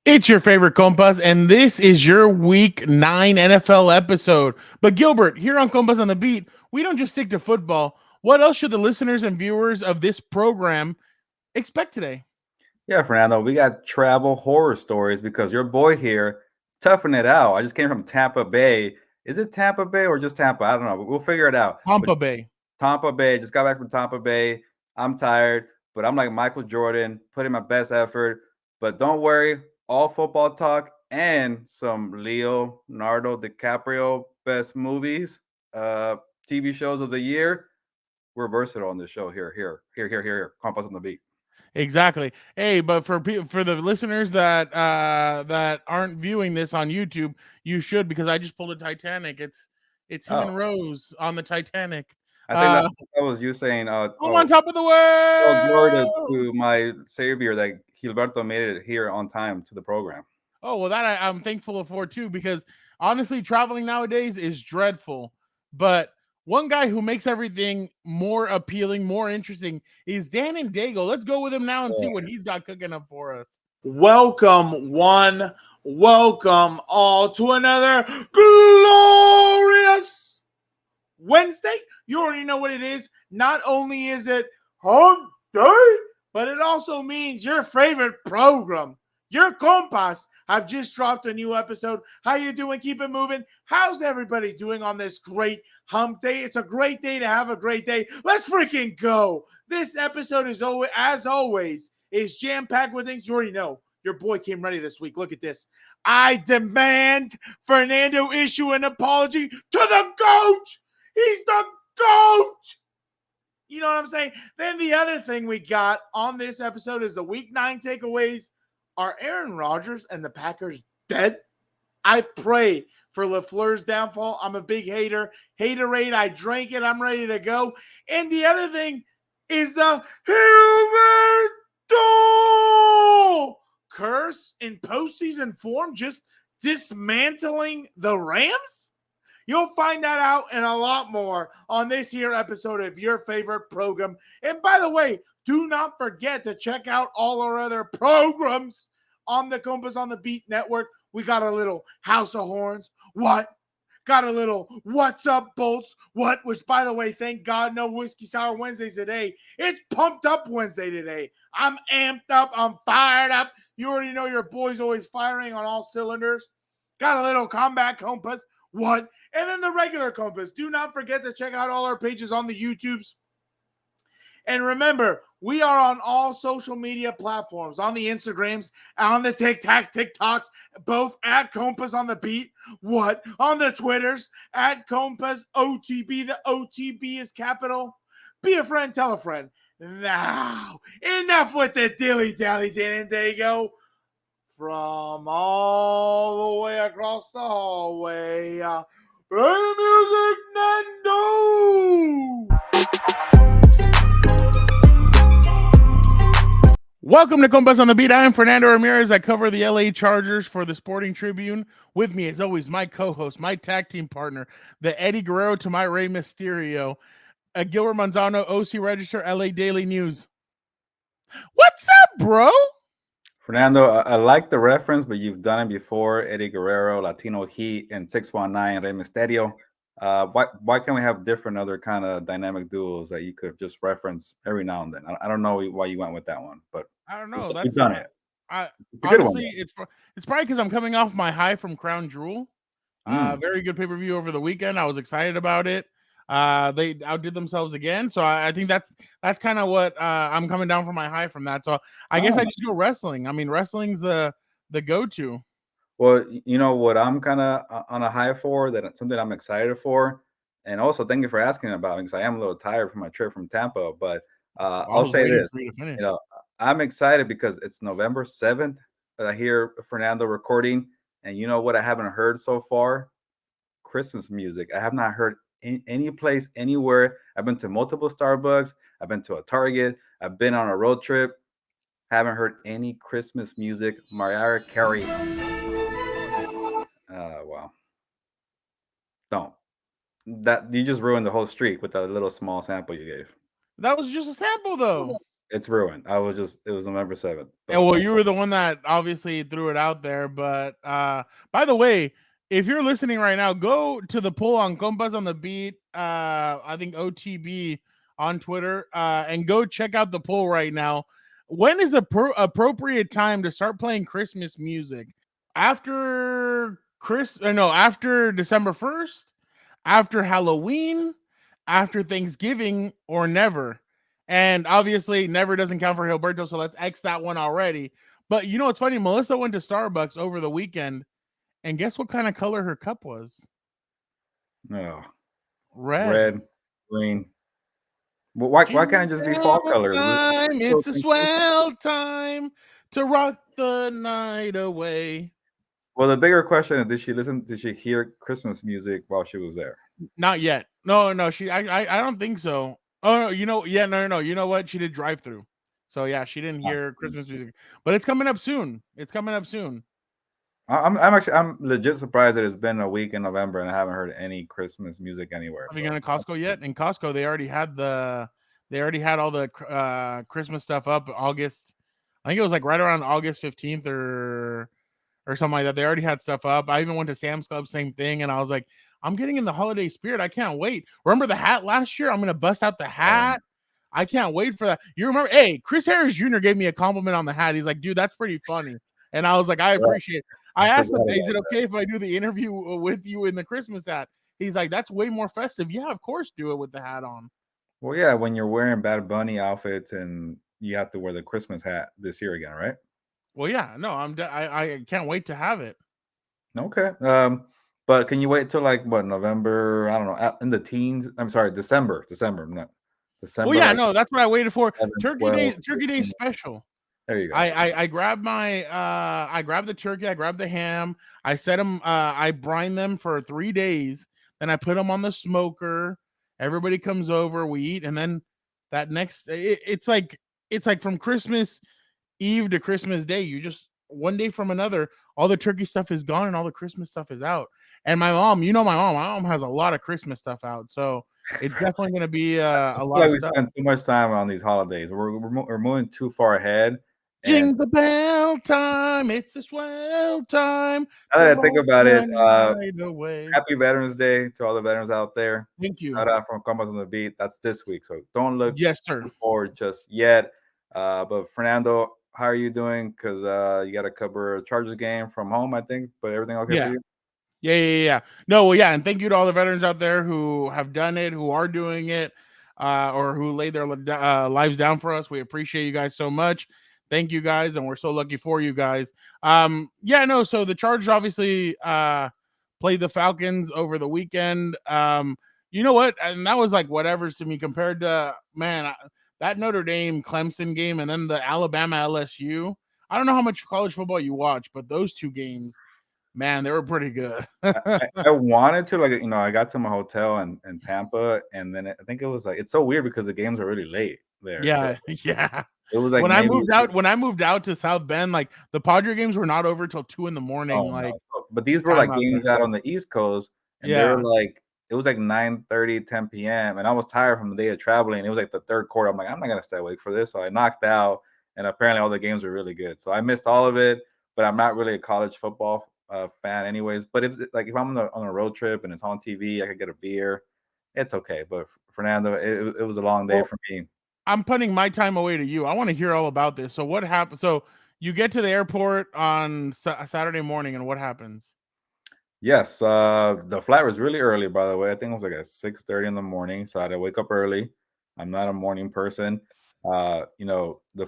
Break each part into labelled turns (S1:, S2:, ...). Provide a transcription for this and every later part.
S1: It's your favorite Compas, and this is your Week 9 NFL episode. But Gilbert, here on Compas on the Beat, we don't just stick to football. What else should the listeners and viewers of this program expect today?
S2: Yeah, Fernando, we got travel horror stories because your boy here toughing it out. I just came from Tampa Bay. Is it Tampa Bay or just Tampa? I don't know. We'll figure it out. But
S1: Tampa Bay.
S2: Tampa Bay, just got back from Tampa Bay. I'm tired, but I'm like Michael Jordan, putting my best effort. But don't worry, all football talk and some Leonardo DiCaprio best movies, TV shows of the year. We're versatile on this show here. Compass on the beat.
S1: Exactly. Hey, but for the listeners that aren't viewing this on YouTube, you should, because I just pulled a Titanic. It's him and
S2: Oh,
S1: Rose on the Titanic.
S2: I think
S1: Uh,
S2: that was you saying,
S1: I'm on top of the
S2: glory
S1: world.
S2: to my savior that Gilberto made it here on time to the program.
S1: Oh, well, that I'm thankful for too, because honestly, traveling nowadays is dreadful. But one guy who makes everything more appealing, more interesting is Dan and Daygo. Let's go with him now and see what he's got cooking up for us.
S3: Welcome, one. Welcome all to another glorious Wednesday. You already know what it is. Not only is it hump day, but it also means your favorite program, your Compas, have just dropped a new episode. How you doing? Keep it moving. How's everybody doing on this great hump day? It's a great day to have a great day. Let's freaking go. This episode is always, as always, is jam-packed with things you already know. Your boy came ready this week. Look at this. I demand Fernando issue an apology to the GOAT. He's the GOAT. You know what I'm saying? Then the other thing we got on this episode is the Week 9 takeaways. Are Aaron Rodgers and the Packers dead? I pray for LaFleur's downfall. I'm a big hater. Haterade. I drank it. I'm ready to go. And the other thing is the Gilberto curse in postseason form, just dismantling the Rams. You'll find that out and a lot more on this here episode of your favorite program. And by the way, do not forget to check out all our other programs on the Compass on the Beat network. We got a little House of Horns. What? Got a little What's Up Bolts. What? Which, by the way, thank God no Whiskey Sour Wednesdays today. It's Pumped Up Wednesday today. I'm amped up. I'm fired up. You already know your boy's always firing on all cylinders. Got a little Combat Compass. What? And then the regular Compass. Do not forget to check out all our pages on the YouTubes. And remember, we are on all social media platforms, on the Instagrams, on the TikToks, both at Compass on the Beat. What? On the Twitters, at Compass OTB. The OTB is capital. Be a friend, tell a friend. Now, enough with the dilly-dally, Dan and Daygo. From all the way across the hallway, play music, Nando!
S1: Welcome to Compas on the Beat. I am Fernando Ramirez. I cover the LA Chargers for the Sporting Tribune. With me, as always, my co-host, my tag team partner, the Eddie Guerrero to my Rey Mysterio, Gilbert Manzano, OC Register, LA Daily News. What's up, bro?
S2: Fernando, I like the reference, but you've done it before. Eddie Guerrero, Latino Heat, and 619 Rey Mysterio. Why can't we have different other kind of dynamic duos that you could just reference every now and then? I don't know why you went with that one, but
S1: I don't know.
S2: you've done it.
S1: It's a honestly, good one. It's probably because I'm coming off my high from Crown Jewel. Very good pay-per-view over the weekend. I was excited about it. They outdid themselves again, so I think that's kind of what I'm coming down from my high from that. So I guess I just go wrestling. I mean, wrestling's the go-to.
S2: Well, you know what I'm kind of on a high for, that something I'm excited for, and also thank you for asking about it, because I am a little tired from my trip from Tampa. But I'll say this, I'm excited because it's November 7th that I hear Fernando recording, and you know what I haven't heard so far? Christmas music. I have not heard any place, anywhere. I've been to multiple Starbucks. I've been to a Target. I've been on a road trip. Haven't heard any Christmas music. Mariah Carey. Wow. Don't. That you just ruined the whole streak with that little small sample you gave.
S1: That was just a sample, though.
S2: It's ruined. It was November 7th.
S1: Yeah, well, you were the one that obviously threw it out there. But by the way, if you're listening right now, go to the poll on Compas on the Beat. I think OTB on Twitter, and go check out the poll right now. When is the appropriate time to start playing Christmas music? After after December 1st, after Halloween, after Thanksgiving, or never? And obviously, never doesn't count for Gilberto, so let's X that one already. But you know what's funny? Melissa went to Starbucks over the weekend, and guess what kind of color her cup was?
S2: Oh,
S1: Red,
S2: green. Well, why can't it just be fall color?
S1: It's a swell time to rock the night away.
S2: Well, the bigger question is, did she hear Christmas music while she was there?
S1: Not yet. No, I don't think so. Oh no, you know what? She did drive through. So yeah, she didn't hear Christmas music. But it's coming up soon.
S2: I'm legit surprised that it's been a week in November and I haven't heard any Christmas music anywhere.
S1: Have you gone to Costco yet? In Costco, they already had all the Christmas stuff up August. I think it was like right around August 15th or something like that. They already had stuff up. I even went to Sam's Club, same thing, and I was like, I'm getting in the holiday spirit. I can't wait. Remember the hat last year? I'm gonna bust out the hat. I can't wait for that. You remember? Hey, Chris Harris Jr. gave me a compliment on the hat. He's like, dude, that's pretty funny. And I was like, I appreciate it. I asked him, is it okay if I do the interview with you in the Christmas hat? He's like, that's way more festive. Yeah, of course, do it with the hat on.
S2: Well, yeah, when you're wearing Bad Bunny outfits and you have to wear the Christmas hat this year again, right?
S1: Well, yeah, no, I can't wait to have it.
S2: Okay. But can you wait till like what, November? I don't know, in the teens. I'm sorry, December. No, December.
S1: Oh yeah, no, that's what I waited for. Turkey Day special.
S2: There you go.
S1: I grabbed I grabbed the turkey, I grabbed the ham, I set them, I brine them for 3 days, then I put them on the smoker. Everybody comes over, we eat, and then that next it's like from Christmas Eve to Christmas Day, you just one day from another, all the turkey stuff is gone and all the Christmas stuff is out. And my mom, my mom has a lot of Christmas stuff out, so it's definitely going to be a lot of stuff.
S2: We spend too much time on these holidays. We're moving too far ahead.
S1: Jingle bell time, it's a swell time.
S2: Now that I think about it, happy Veterans Day to all the veterans out there.
S1: Thank you.
S2: Shout out from Compas on the Beat. That's this week, so don't look forward just yet. But Fernando, how are you doing? Because you got to cover a Chargers game from home, I think. But everything okay for you?
S1: Yeah. No, well, yeah, and thank you to all the veterans out there who have done it, who are doing it, or who laid their lives down for us. We appreciate you guys so much. Thank you guys, and we're so lucky for you guys. So the Chargers obviously played the Falcons over the weekend. You know what? And that was like whatever's to me compared to, man, that Notre Dame Clemson game and then the Alabama LSU. I don't know how much college football you watch, but those two games, man, they were pretty good.
S2: I wanted to, I got to my hotel in Tampa, and then I think it was like, it's so weird because the games are really late there.
S1: Yeah, so yeah.
S2: It was like
S1: when I moved out to South Bend, like the Padre games were not over till 2 a.m. No.
S2: But these were like games out on the East Coast, and they were like, it was like 9:30, 10 p.m. and I was tired from the day of traveling. It was like the third quarter. I'm like, I'm not gonna stay awake for this, so I knocked out. And apparently, all the games were really good, so I missed all of it. But I'm not really a college football fan, anyways. But if I'm on a road trip and it's on TV, I could get a beer. It's okay. But Fernando, it was a long day for me.
S1: I'm putting my time away to you. I want to hear all about this. So what happened? So you get to the airport on Saturday morning, and what happens?
S2: Yes, the flight was really early, by the way. I think it was like at 6:30 in the morning, so I had to wake up early. I'm not a morning person. The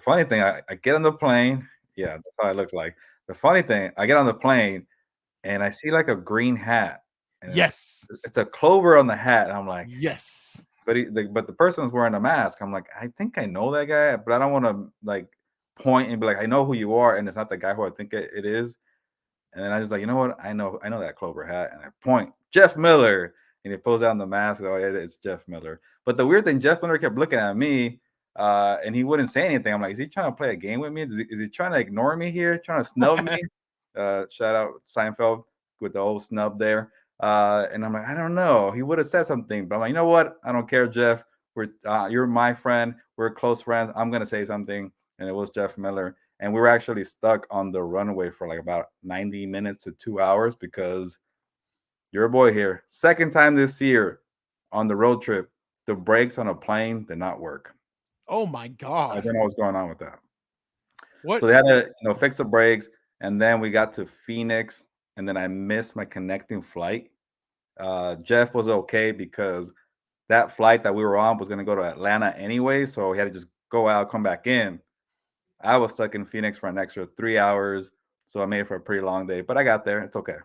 S2: funny thing, I get on the plane. Yeah, that's how I look like. The funny thing, I get on the plane, and I see like a green hat. And
S1: yes,
S2: it's a clover on the hat. And I'm like,
S1: yes.
S2: But the person's wearing a mask. I'm like, I think I know that guy, but I don't want to like point and be like, I know who you are, and it's not the guy who I think it is. And then I was like, you know what? I know that clover hat, and I point, Jeff Miller, and he pulls down the mask. Oh, it's Jeff Miller. But the weird thing, Jeff Miller kept looking at me, and he wouldn't say anything. I'm like, is he trying to play a game with me? Is he trying to ignore me here? Trying to snub me? Shout out Seinfeld with the old snub there. And I'm like, I don't know. He would have said something, but I'm like, you know what? I don't care, Jeff. you're my friend. We're close friends. I'm gonna say something, and it was Jeff Miller, and we were actually stuck on the runway for like about 90 minutes to 2 hours because your boy here, second time this year on the road trip, the brakes on a plane did not work.
S1: Oh my god!
S2: I don't know what's going on with that.
S1: What?
S2: So they had to fix the brakes, and then we got to Phoenix, and then I missed my connecting flight. Jeff was okay because that flight that we were on was going to go to Atlanta anyway, so we had to just go out, come back in. I was stuck in Phoenix for an extra 3 hours, so I made it for a pretty long day, but I got there. It's okay.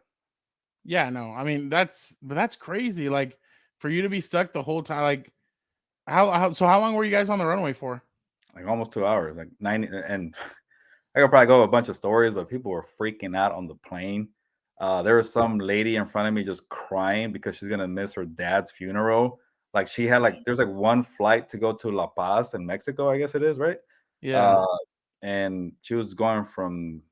S1: Yeah, no, I mean that's crazy. Like for you to be stuck the whole time, like how long were you guys on the runway for?
S2: Like almost 2 hours, like 90, and I could probably go a bunch of stories, but people were freaking out on the plane. There was some lady in front of me just crying because she's gonna miss her dad's funeral. Like she had there's like one flight to go to La Paz in Mexico, I guess it is, right?
S1: Yeah.
S2: And she was going from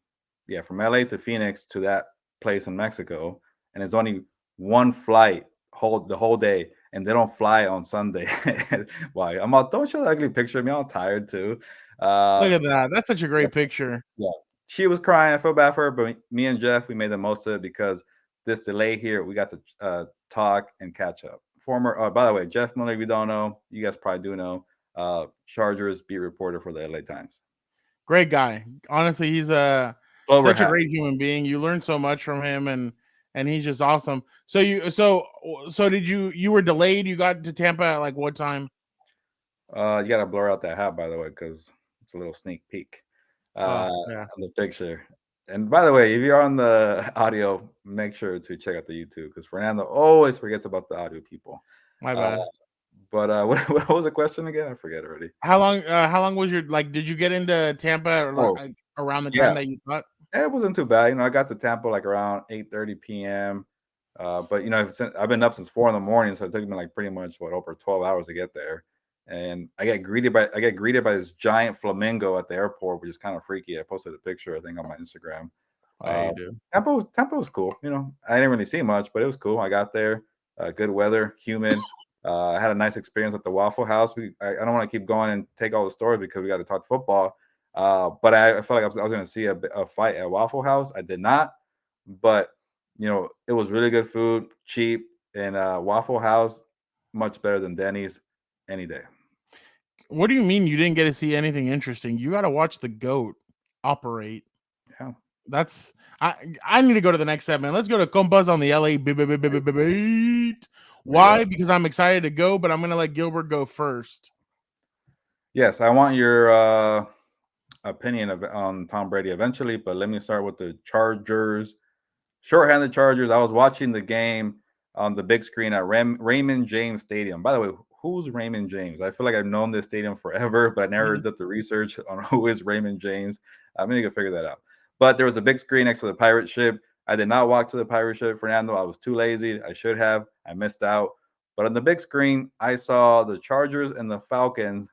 S2: LA to Phoenix to that place in Mexico, and it's only one flight the whole day, and they don't fly on Sunday. Why? Don't show the ugly picture of me. I'm tired too.
S1: Look at that. That's such a great picture.
S2: Yeah. She was crying. I feel bad for her, but me and Jeff, we made the most of it because this delay here, we got to talk and catch up. By the way, Jeff Miller, if you don't know, you guys probably do know, Chargers beat reporter for the LA Times.
S1: Great guy. Honestly, he's such a great human being. You learn so much from him, and he's just awesome. So did you were delayed? You got to Tampa at like what time?
S2: You gotta blur out that hat, by the way, because it's a little sneak peek on the picture. And by the way, if you're on the audio, make sure to check out the YouTube because Fernando always forgets about the audio people.
S1: My bad.
S2: But what was the question again? I forget already.
S1: How long was your did you get into Tampa around the time that you thought?
S2: It wasn't too bad. I got to Tampa like around 8:30 p.m. But I've been up since 4 a.m, so it took me like pretty much over 12 hours to get there. And I get greeted by this giant flamingo at the airport, which is kind of freaky. I posted a picture, I think, on my Instagram. Tampa was cool. I didn't really see much, but it was cool. I got there, good weather, humid. I had a nice experience at the Waffle House. I don't want to keep going and take all the stories because we got to talk football. But I felt like I was going to see a fight at Waffle House. I did not, but it was really good food, cheap, and Waffle House much better than Denny's any day.
S1: What do you mean you didn't get to see anything interesting? You got to watch the GOAT operate.
S2: Yeah,
S1: that's I need to go to the next segment. Let's go to Compas on the LA beat. Why? Because I'm excited to go, but I'm going to let Gilbert go first.
S2: Yes, I want your opinion on Tom Brady eventually, but let me start with the Chargers. Shorthanded Chargers. I was watching the game on the big screen at Raymond James Stadium. By the way, who's Raymond James? I feel like I've known this stadium forever, but I never did the research on who is Raymond James. I'm going to figure that out. But there was a big screen next to the pirate ship. I did not walk to the pirate ship, Fernando. I was too lazy. I should have. I missed out. But on the big screen, I saw the Chargers and the Falcons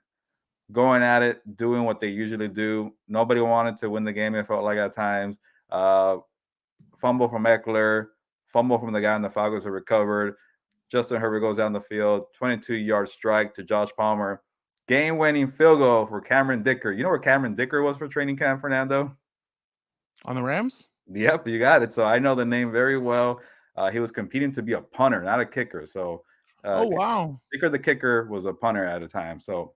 S2: going at it, doing what they usually do. Nobody wanted to win the game, it felt like at times. Fumble from Eckler, fumble from the guy in the Falcons who recovered. Justin Herbert goes down the field, 22-yard strike to Josh Palmer. Game-winning field goal for Cameron Dicker. You know where Cameron Dicker was for training camp, Fernando?
S1: On the Rams?
S2: Yep, you got it. So I know the name very well. He was competing to be a punter, not a kicker. So,
S1: wow.
S2: Dicker the kicker was a punter at a time. So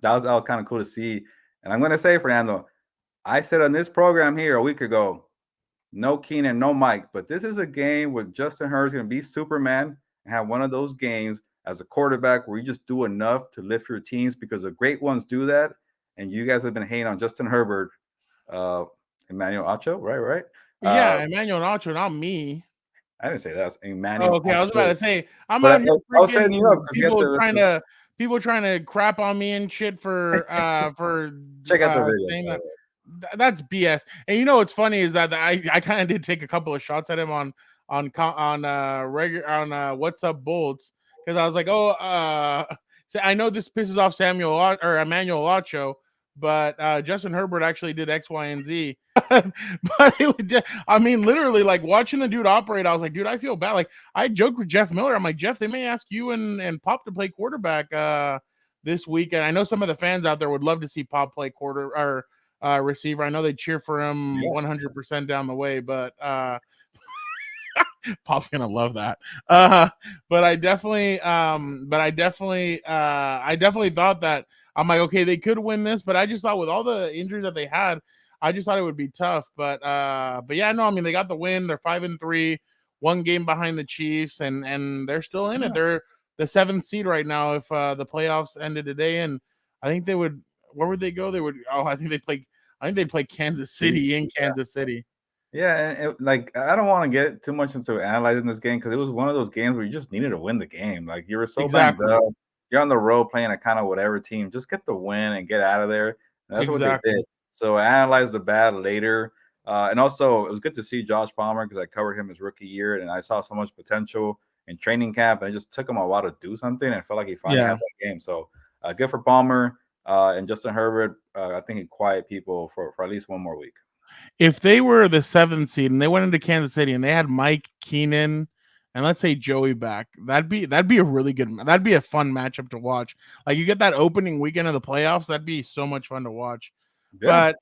S2: that was kind of cool to see. And I'm going to say, Fernando, I said on this program here a week ago, no Keenan, no Mike, but this is a game where Justin Herbert's going to be Superman and have one of those games as a quarterback where you just do enough to lift your teams because the great ones do that. And you guys have been hating on Justin Herbert, Emmanuel Ocho, right?
S1: Yeah, Emmanuel Ocho, not me.
S2: I didn't say that. Was Emmanuel.
S1: Oh, okay, Ocho. I was about to say I'm
S2: out here freaking
S1: people trying to crap on me and shit for
S2: check out the video.
S1: That's BS. And what's funny is that I kind of did take a couple of shots at him on What's Up Bolts because I was like, so I know this pisses off Emmanuel Ocho, but Justin Herbert actually did X, Y, and Z. But literally, like watching the dude operate, I was like, dude, I feel bad. Like I joked with Jeff Miller. I'm like, Jeff, they may ask you and Pop to play quarterback this weekend. I know some of the fans out there would love to see Pop play quarter or receiver. I know they cheer for him 100% down the way, but Pop's gonna love that. But I definitely thought that I'm like, okay, they could win this, but I just thought with all the injuries that they had, I just thought it would be tough. But yeah, no, I mean, they got the win. They're 5-3, one game behind the Chiefs, and they're still in it. They're the 7th seed right now. If the playoffs ended today, and I think they would. Where would they go? They would. Oh, I think they'd play Kansas City in Kansas City.
S2: Yeah, and like I don't want to get too much into analyzing this game because it was one of those games where you just needed to win the game. Like you were so banged up. You're on the road playing a kind of whatever team. Just get the win and get out of there. And that's what they did. So I analyzed the bad later. And also, it was good to see Josh Palmer because I covered him his rookie year, and I saw so much potential in training camp. And it just took him a while to do something, and I felt like he finally had that game. So good for Palmer and Justin Herbert. I think he quiet people for at least one more week.
S1: If they were the 7th seed and they went into Kansas City and they had Mike Keenan and let's say Joey back, that'd be a really good. That'd be a fun matchup to watch. Like you get that opening weekend of the playoffs, that'd be so much fun to watch. Yeah,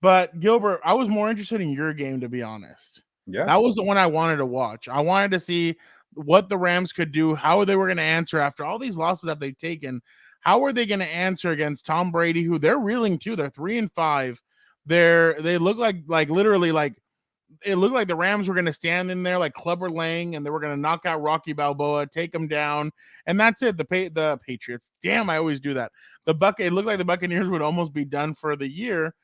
S1: but Gilbert, I was more interested in your game, to be honest. Yeah, that was the one I wanted to watch. I wanted to see what the Rams could do, how they were going to answer after all these losses that they've taken. How are they going to answer against Tom Brady, who they're reeling too? They're 3-5. They look like literally like it looked like the Rams were going to stand in there like Clubber Lang, and they were going to knock out Rocky Balboa, take him down, and that's it. The Patriots. Damn, I always do that. It looked like the Buccaneers would almost be done for the year,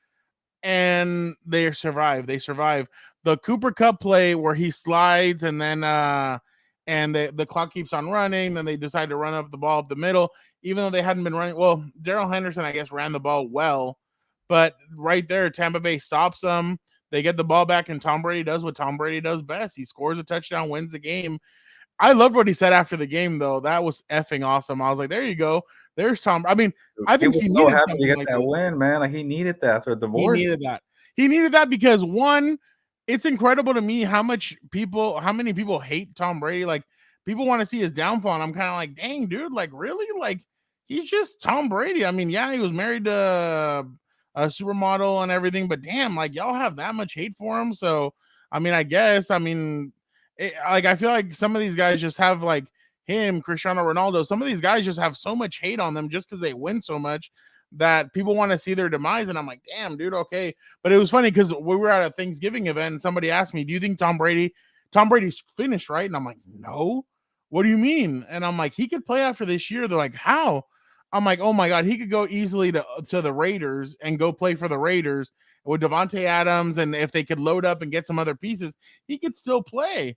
S1: and they survive. The Cooper Kupp play where he slides and then and the clock keeps on running, then they decide to run up the ball up the middle, even though they hadn't been running. Well, Darrell Henderson, I guess, ran the ball well, but right there, Tampa Bay stops them. They get the ball back, and Tom Brady does what Tom Brady does best. He scores a touchdown, wins the game. I loved what he said after the game, though. That was effing awesome. I was like, there you go. There's Tom. I mean, I think he was so happy
S2: to get that win, man. Like he needed that for the board.
S1: He needed that because one, it's incredible to me how many people hate Tom Brady. Like people want to see his downfall, and I'm kind of like, dang, dude, like really, like he's just Tom Brady. I mean, yeah, he was married to a supermodel and everything, but damn, like y'all have that much hate for him. So, I mean, I feel like some of these guys just have like him, Cristiano Ronaldo. Some of these guys just have so much hate on them just because they win so much that people want to see their demise. And I'm like, damn, dude, okay. But it was funny because we were at a Thanksgiving event and somebody asked me, do you think Tom Brady's finished, right? And I'm like, no. What do you mean? And I'm like, he could play after this year. They're like, how? I'm like, oh my God, he could go easily to the Raiders and go play for the Raiders with Devontae Adams. And if they could load up and get some other pieces, he could still play.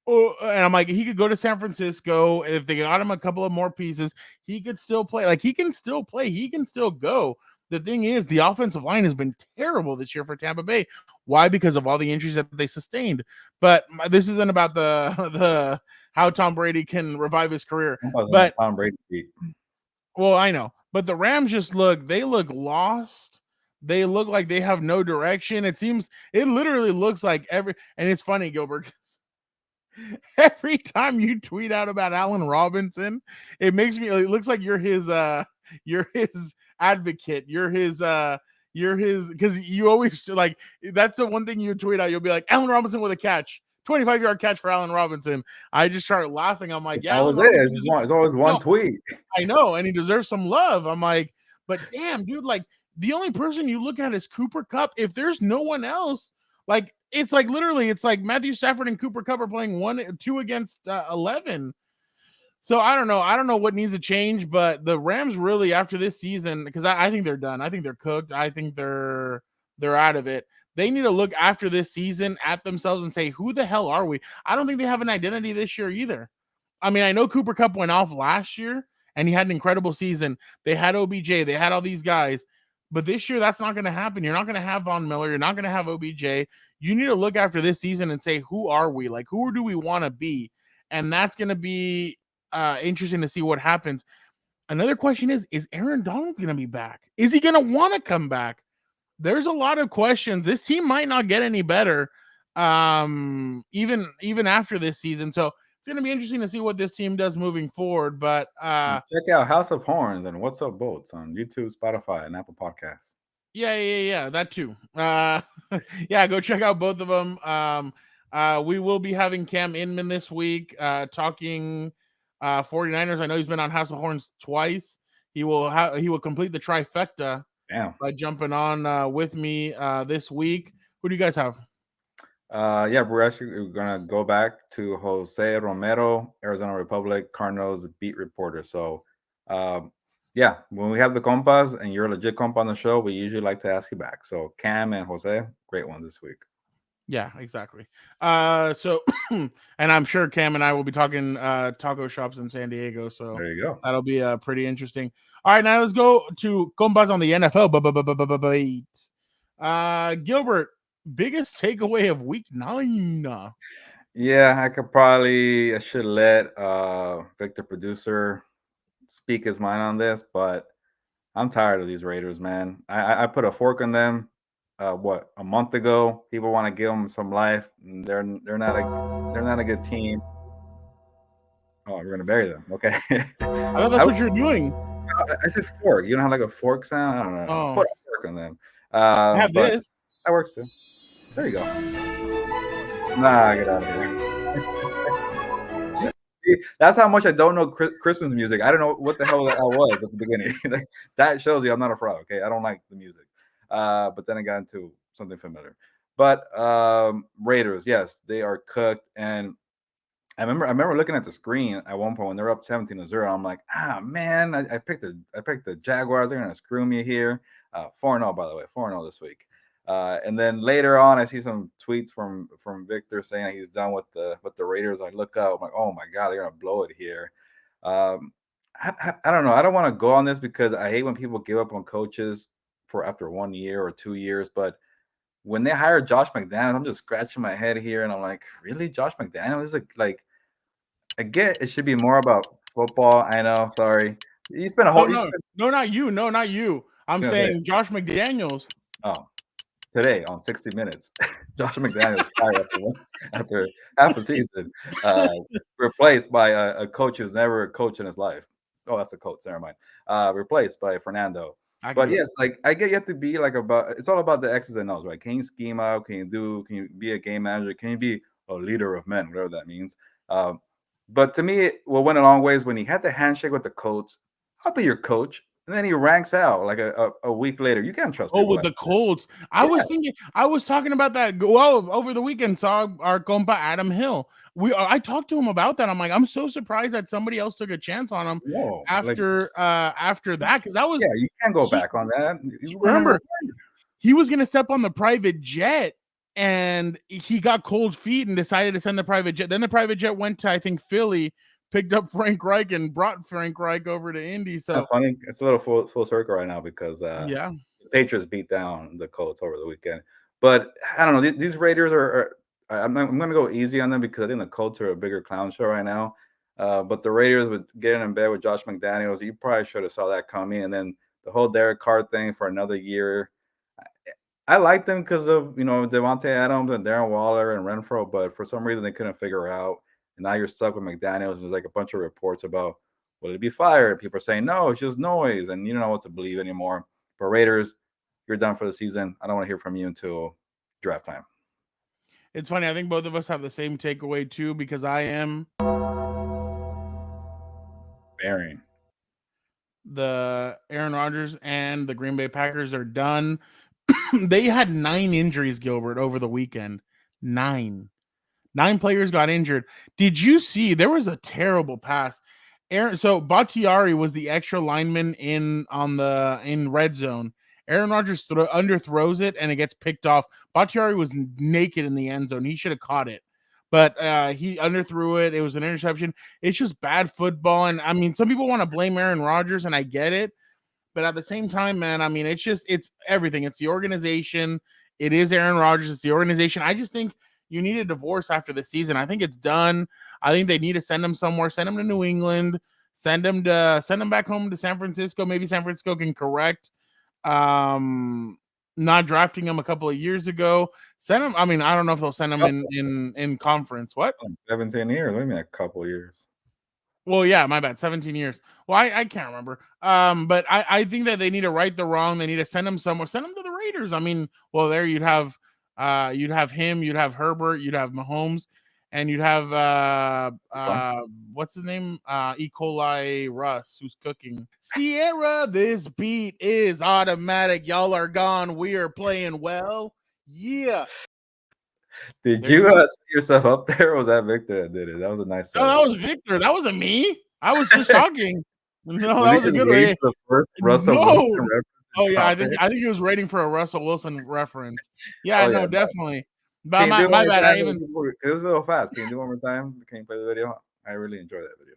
S1: And I'm like, he could go to San Francisco. If they got him a couple of more pieces, he could still play. Like he can still play. He can still go. The thing is, the offensive line has been terrible this year for Tampa Bay. Why? Because of all the injuries that they sustained. But this isn't about the how Tom Brady can revive his career. But
S2: Tom Brady.
S1: Well, I know, but the Rams look lost. They look like they have no direction. It literally looks like and it's funny, Gilbert, every time you tweet out about Allen Robinson, it looks like you're his advocate. You're his, because you always like, that's the one thing you tweet out. You'll be like, Allen Robinson with a catch. 25-yard catch for Allen Robinson. I just started laughing. I'm like, yeah,
S2: that was it. It's always one tweet.
S1: I know, and he deserves some love. I'm like, but damn, dude, like the only person you look at is Cooper Kupp. If there's no one else, like it's like literally, it's like Matthew Stafford and Cooper Kupp are playing 1-2 against 11. So I don't know what needs to change, but the Rams really after this season, because I think they're done. I think they're cooked. I think they're out of it. They need to look after this season at themselves and say, who the hell are we? I don't think they have an identity this year either. I mean, I know Cooper Kupp went off last year and he had an incredible season. They had OBJ. They had all these guys. But this year, that's not going to happen. You're not going to have Von Miller. You're not going to have OBJ. You need to look after this season and say, who are we? Like, who do we want to be? And that's going to be interesting to see what happens. Another question is Aaron Donald going to be back? Is he going to want to come back? There's a lot of questions. This team might not get any better, even after this season. So it's going to be interesting to see what this team does moving forward. But
S2: check out House of Horns and What's Up Bolts on YouTube, Spotify, and Apple Podcasts.
S1: Yeah, that too. Yeah, go check out both of them. We will be having Cam Inman this week talking 49ers. I know he's been on House of Horns twice. He will complete the trifecta by jumping on with me this week. Who do you guys have?
S2: We're actually gonna go back to Jose Romero, Arizona Republic Cardinals beat reporter. So when we have the compas and you're a legit compa on the show, we usually like to ask you back. So Cam and Jose, great ones this week.
S1: Yeah, exactly. So and I'm sure Cam and I will be talking taco shops in San Diego. So
S2: there you go.
S1: That'll be pretty interesting. All right, now let's go to compas on the NFL. Gilbert, biggest takeaway of week 9.
S2: Yeah, I should let Victor producer speak his mind on this, but I'm tired of these Raiders, man. I put a fork in them a month ago. People want to give them some life. They're not a good team. Oh, we're gonna bury them. Okay.
S1: I thought that's what you're doing.
S2: I said fork. You don't have like a fork sound? I don't know.
S1: Oh.
S2: Put a fork on them.
S1: I have this.
S2: That works too. There you go. Nah, get out of here. That's how much I don't know Christmas music. I don't know what the hell that was at the beginning. That shows you I'm not a fraud. Okay, I don't like the music. But then I got into something familiar. But Raiders, yes, they are cooked. And I remember looking at the screen at one point when they're up 17-0. I'm like, man, I picked the Jaguars. They're gonna screw me here. 4-0, by the way, 4-0 this week. And then later on, I see some tweets from Victor saying he's done with the Raiders. I look up, I'm like, oh my God, they're gonna blow it here. I don't know. I don't want to go on this because I hate when people give up on coaches for after 1 year or 2 years. But when they hired Josh McDaniels, I'm just scratching my head here, and I'm like, really, Josh McDaniels is like I get it should be more about football. I know, sorry. You spent a whole
S1: No, not you. I'm saying Josh McDaniels.
S2: Oh. Today on 60 Minutes, Josh McDaniels fired after half a season, replaced by a coach who's never coached in his life. Oh, that's a coach. Never mind. Replaced by Fernando. But yes, like I get you have to be like it's all about the X's and O's, right? Can you scheme out? Can you be a game manager? Can you be a leader of men? Whatever that means. But to me, what went a long way is when he had the handshake with the Colts. I'll be your coach. And then he ranks out like a week later. You can't trust.
S1: Oh, with the Colts. I was talking about that. Well, over the weekend, saw our compa Adam Hill. I talked to him about that. I'm like, I'm so surprised that somebody else took a chance on him after that, because that was
S2: you can't go back on that.
S1: Remember, he was gonna step on the private jet and he got cold feet and decided to send the private jet. Then the private jet went to, I think, Philly, picked up Frank Reich and brought Frank Reich over to Indy. So
S2: that's funny. It's a little full circle right now because the Patriots beat down the Colts over the weekend. But I don't know. These Raiders are I'm going to go easy on them because I think the Colts are a bigger clown show right now. But the Raiders with getting in bed with Josh McDaniels, you probably should have saw that coming. And then the whole Derek Carr thing for another year. I like them because of Devontae Adams and Darren Waller and Renfro, but for some reason they couldn't figure it out. And now you're stuck with McDaniels. There's like a bunch of reports about will he be fired? People are saying no, it's just noise, and you don't know what to believe anymore. But Raiders, you're done for the season. I don't want to hear from you until draft time.
S1: It's funny. I think both of us have the same takeaway too, because I am
S2: bearing
S1: the Aaron Rodgers and the Green Bay Packers are done. They had 9 injuries, Gilbert, over the weekend. 9 players got injured. Did you see there was a terrible pass? So Bakhtiari was the extra lineman in red zone. Aaron Rodgers underthrows it and it gets picked off. Bakhtiari was naked in the end zone. He should have caught it, but he underthrew it. It was an interception. It's just bad football. And I mean, some people want to blame Aaron Rodgers, and I get it. But at the same time, man, I mean, it's everything. It's the organization. It is Aaron Rodgers. It's the organization. I just think you need a divorce after the season. I think it's done. I think they need to send him somewhere. Send him to New England. Send him back home to San Francisco. Maybe San Francisco can correct. not drafting him a couple of years ago. Send him. I mean, I don't know if they'll send him in conference. What?
S2: 17 years. What do you mean a couple years?
S1: Well, yeah, my bad. 17 years. Well, I can't remember. But I think that they need to right the wrong. They need to send him somewhere. Send him to the Raiders. I mean, well, there you'd have him, you'd have Herbert, you'd have Mahomes, and you'd have what's his name? E. coli Russ, who's cooking. Sierra, this beat is automatic. Y'all are gone. We are playing well. Yeah.
S2: Did you set yourself up there, or was that Victor that did it? That was a nice.
S1: No, that was Victor. That wasn't me. I was just talking. No, that was a good way.
S2: The first Russell Wilson reference.
S1: Oh yeah, I think he was waiting for a Russell Wilson reference. Yeah, no, definitely. But my bad.
S2: It was a little fast. Can you do one more time? Can you play the video? I really enjoyed that video.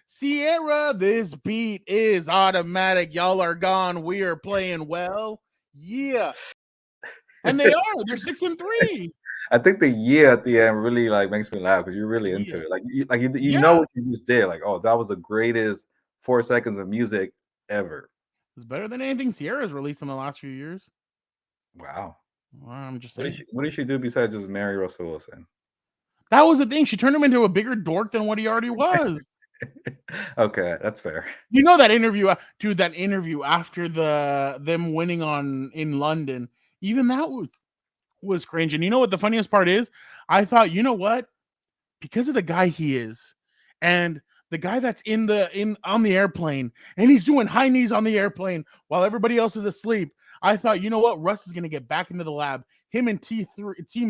S1: Sierra, this beat is automatic. Y'all are gone. We are playing well. Yeah. And they are. They're 6-3.
S2: I think the year at the end really makes me laugh because you're really into it. You know what you just did. Like, oh, that was the greatest 4 seconds of music ever.
S1: It's better than anything Sierra's released in the last few years.
S2: Wow.
S1: Well, I'm just saying.
S2: What did she do besides just marry Russell Wilson?
S1: That was the thing. She turned him into a bigger dork than what he already was.
S2: Okay, that's fair.
S1: You know that interview, dude, that interview after them winning in London, even that was cringe. And you know what the funniest part is? I thought, you know what? Because of the guy he is, and the guy that's on the airplane, and he's doing high knees on the airplane while everybody else is asleep. I thought, you know what? Russ is gonna get back into the lab. Him and Team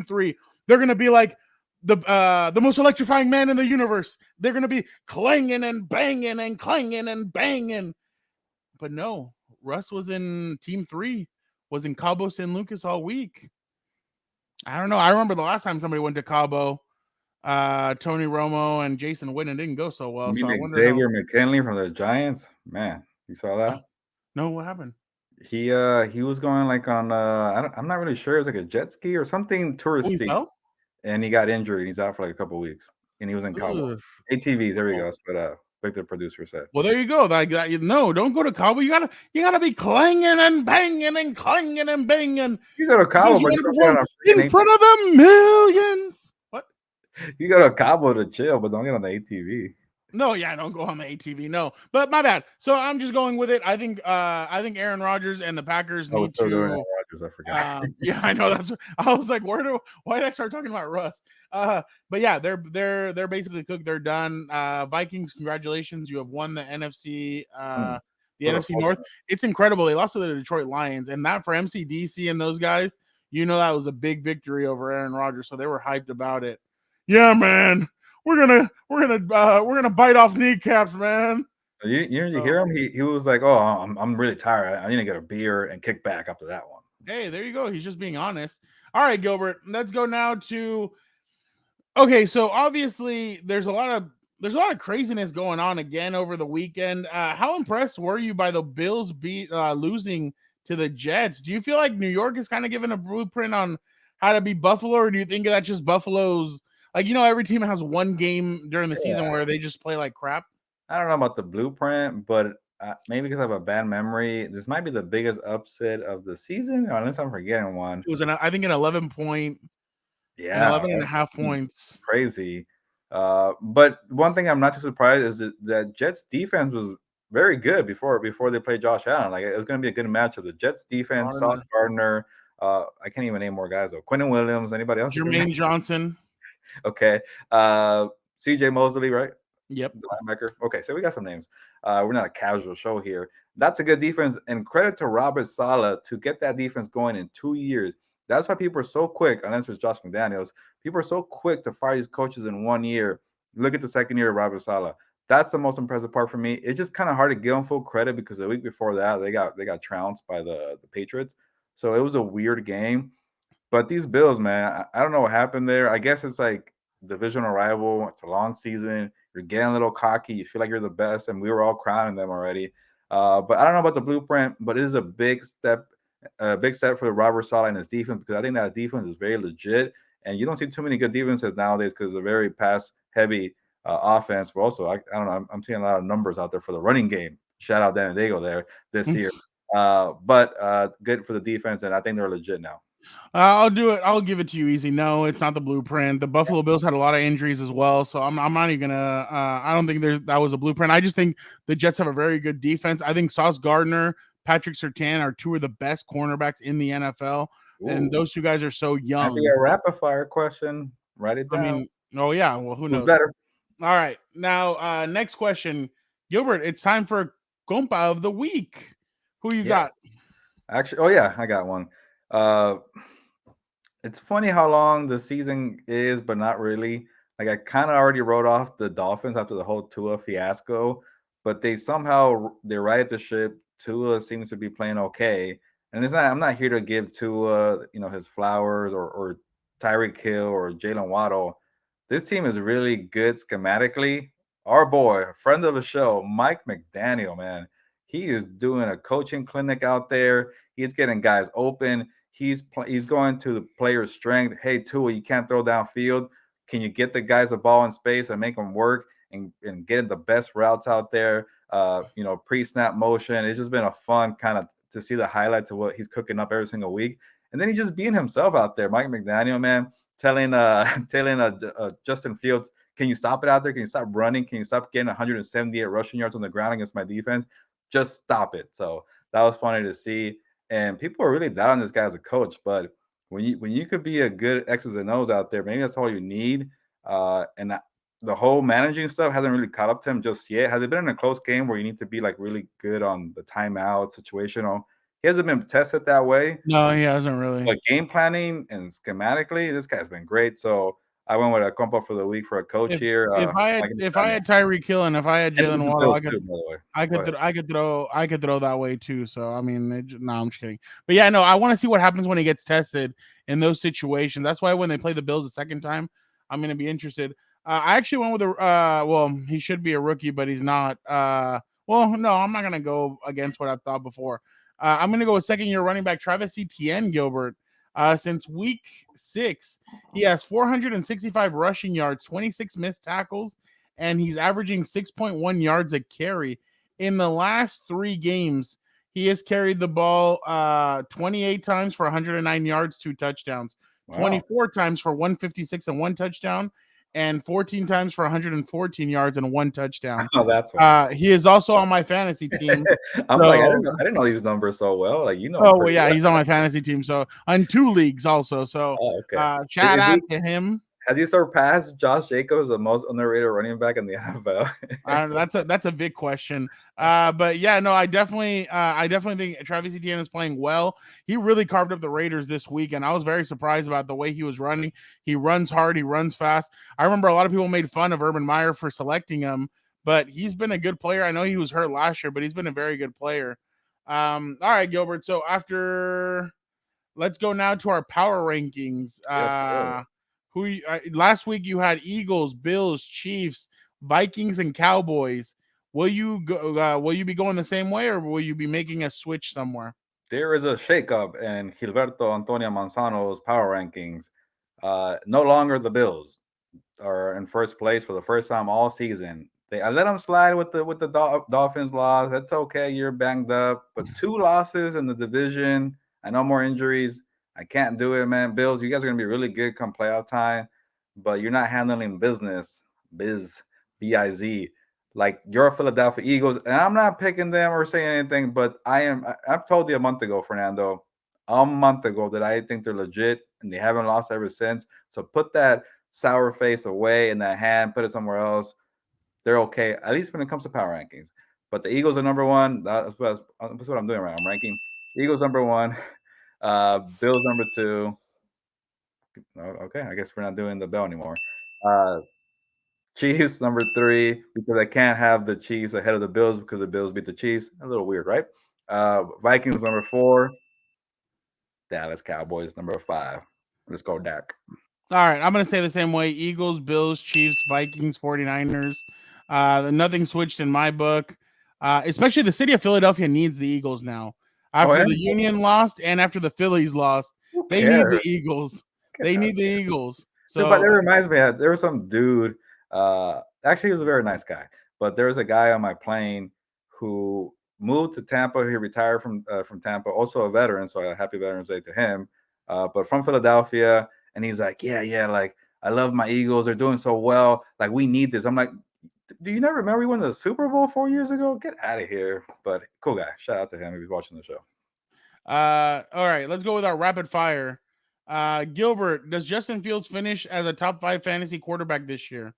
S1: 3, they're gonna be like the most electrifying man in the universe. They're gonna be clanging and banging and clanging and banging. But no, Russ was in Team 3, was in Cabo San Lucas all week. I don't know. I remember the last time somebody went to Cabo, Tony Romo and Jason Witten didn't go so well.
S2: You mean Xavier McKinley from the Giants? Man, you saw that?
S1: No, what happened?
S2: He was going on I'm not really sure. It was like a jet ski or something touristy, and he got injured. He's out for a couple of weeks, and he was in Cabo. ATVs. There we go. That's what Victor producer said.
S1: Well, there you go. No, don't go to Cabo. You gotta be clanging and banging and clanging and banging.
S2: You go to Cabo, but
S1: in front of the millions. What?
S2: You go to Cabo to chill, but don't get on the ATV.
S1: No, yeah, don't go on the ATV. No, but my bad. So I'm just going with it. I think Aaron Rodgers and the Packers need to.
S2: Aaron Rodgers, I forgot.
S1: Yeah, I know. I was like, why did I start talking about Russ? But yeah, they're basically cooked. They're done. Vikings, congratulations, you have won the NFC. The NFC North. It's incredible. They lost to the Detroit Lions, and that for MCDC and those guys, that was a big victory over Aaron Rodgers. So they were hyped about it. Yeah, man. We're gonna bite off kneecaps, man.
S2: You hear him? He was like, "Oh, I'm really tired. I need to get a beer and kick back after that one."
S1: Hey, there you go. He's just being honest. All right, Gilbert. Let's go now to. Okay, so obviously there's a lot of craziness going on again over the weekend. How impressed were you by the Bills losing to the Jets? Do you feel like New York is kind of given a blueprint on how to beat Buffalo, or do you think that's just Buffalo's? Every team has one game during the season where they just play like crap.
S2: I don't know about the blueprint, but maybe because I have a bad memory, this might be the biggest upset of the season, unless I'm forgetting one.
S1: It was, I think, an 11 point. Yeah, 11 and a half points.
S2: Crazy. But one thing I'm not too surprised is that Jets defense was very good before they played Josh Allen. it was going to be a good matchup. The Jets defense, Sauce Gardner. I can't even name more guys though. Quentin Williams. Anybody else?
S1: Jermaine Johnson.
S2: Okay. CJ Mosley, right?
S1: Yep.
S2: The linebacker. Okay, so we got some names. We're not a casual show here. That's a good defense, and credit to Robert Saleh to get that defense going in 2 years. That's why people are so quick, unless it's Josh McDaniels, people are so quick to fire these coaches in 1 year. Look at the second year of Robert Saleh. That's the most impressive part for me. It's just kind of hard to give them full credit because the week before that, they got trounced by the Patriots. So it was a weird game. But these Bills, man, I don't know what happened there. I guess it's like divisional rival. It's a long season. You're getting a little cocky. You feel like you're the best, and we were all crowning them already. But I don't know about the blueprint, but it is a big step for Robert Saleh and his defense, because I think that defense is very legit. And you don't see too many good defenses nowadays because it's a very pass-heavy offense. But also, I don't know, I'm seeing a lot of numbers out there for the running game. Shout out Daygo there this year. But good for the defense, and I think they're legit now.
S1: I'll do it. I'll give it to you easy. No, it's not the blueprint. The Buffalo Bills had a lot of injuries as well, so I'm not even gonna. I don't think that was a blueprint. I just think the Jets have a very good defense. I think Sauce Gardner, Patrick Surtain are two of the best cornerbacks in the NFL, and those two guys are so young.
S2: Maybe a rapid fire question. Write it down.
S1: I mean, oh yeah. Well, who knows?
S2: Better?
S1: All right. Now, next question, Gilbert. It's time for Compa of the week. Who you got?
S2: Actually, I got one. It's funny how long the season is, but not really. Like I kind of already wrote off the Dolphins after the whole Tua fiasco, but they righted the ship. Tua seems to be playing okay, and I'm not here to give Tua his flowers or Tyreek Hill or Jalen Waddle. This team is really good schematically. Our boy, a friend of the show, Mike McDaniel, man, he is doing a coaching clinic out there. He's getting guys open. He's going to the player's strength. Hey, Tua, you can't throw downfield. Can you get the guys a ball in space and make them work and get the best routes out there? Pre-snap motion. It's just been a fun kind of to see the highlights of what he's cooking up every single week. And then he's just being himself out there. Mike McDaniel, man, telling Justin Fields, can you stop it out there? Can you stop running? Can you stop getting 178 rushing yards on the ground against my defense? Just stop it. So that was funny to see. And people are really down this guy as a coach, but when you could be a good X's and O's out there, maybe that's all you need. And the whole managing stuff hasn't really caught up to him just yet. Has it been in a close game where you need to be like really good on the timeout situational? He hasn't been tested that way.
S1: No, he hasn't really.
S2: But game planning and schematically, this guy's been great. So I went with a compa for the week for a coach here.
S1: If I had Tyreek Hill and if I had Jalen Waddle, I could throw that way too. So I mean, I'm just kidding. But yeah, no, I want to see what happens when he gets tested in those situations. That's why when they play the Bills the second time, I'm going to be interested. I actually went with he should be a rookie, but he's not. No, I'm not going to go against what I thought before. I'm going to go with second-year running back Travis Etienne, Gilbert. Since week 6, he has 465 rushing yards, 26 missed tackles, and he's averaging 6.1 yards a carry. In the last 3 games, he has carried the ball 28 times for 109 yards, 2 touchdowns, 24 times for 156 and 1 touchdown, and 14 times for 114 yards and 1 touchdown.
S2: Oh, that's
S1: he is also on my fantasy team.
S2: I didn't know these numbers so well. Like
S1: he's on my fantasy team. So on 2 leagues also. So shout out to him.
S2: Has he surpassed Josh Jacobs, the most underrated running back in the NFL?
S1: That's a big question. But yeah, no, I definitely think Travis Etienne is playing well. He really carved up the Raiders this week, and I was very surprised about the way he was running. He runs hard, he runs fast. I remember a lot of people made fun of Urban Meyer for selecting him, but he's been a good player. I know he was hurt last year, but he's been a very good player. All right, Gilbert. So let's go now to our power rankings.
S2: Yes,
S1: last week you had Eagles, Bills, Chiefs, Vikings, and Cowboys. Will you go? Will you be going the same way, or will you be making a switch somewhere?
S2: There is a shakeup in Gilberto Antonio Manzano's power rankings. No longer the Bills are in first place for the first time all season. I let them slide with the Dolphins loss. That's okay. You're banged up, but 2 losses in the division. I know more injuries. I can't do it, man. Bills, you guys are going to be really good come playoff time, but you're not handling business, B-I-Z, like your Philadelphia Eagles. And I'm not picking them or saying anything, but I've told you a month ago, Fernando, that I think they're legit, and they haven't lost ever since. So put that sour face away in that hand, put it somewhere else. They're okay, at least when it comes to power rankings. But the Eagles are number 1. That's what I'm doing right now. I'm ranking Eagles number 1. Bills number 2. Okay, I guess we're not doing the bell anymore. Chiefs number 3, because I can't have the Chiefs ahead of the Bills because the Bills beat the Chiefs. A little weird, right? Vikings number 4. Dallas Cowboys number 5. Let's go, Dak.
S1: All right, I'm going to say the same way. Eagles, Bills, Chiefs, Vikings, 49ers. Nothing switched in my book. Especially the city of Philadelphia needs the Eagles now. After the Union lost and after the Phillies lost, they need the Eagles. They need the Eagles. So,
S2: but that reminds me, there was some dude. Actually, he was a very nice guy, but there was a guy on my plane who moved to Tampa. He retired from Tampa. Also a veteran, so a happy Veterans Day to him. But from Philadelphia, and he's like, yeah, like I love my Eagles. They're doing so well. Like we need this. I'm like, do you not remember we won the Super Bowl 4 years ago? Get out of here. But cool guy. Shout out to him if he's watching the show.
S1: All right, let's go with our rapid fire. Gilbert, does Justin Fields finish as a top 5 fantasy quarterback this year?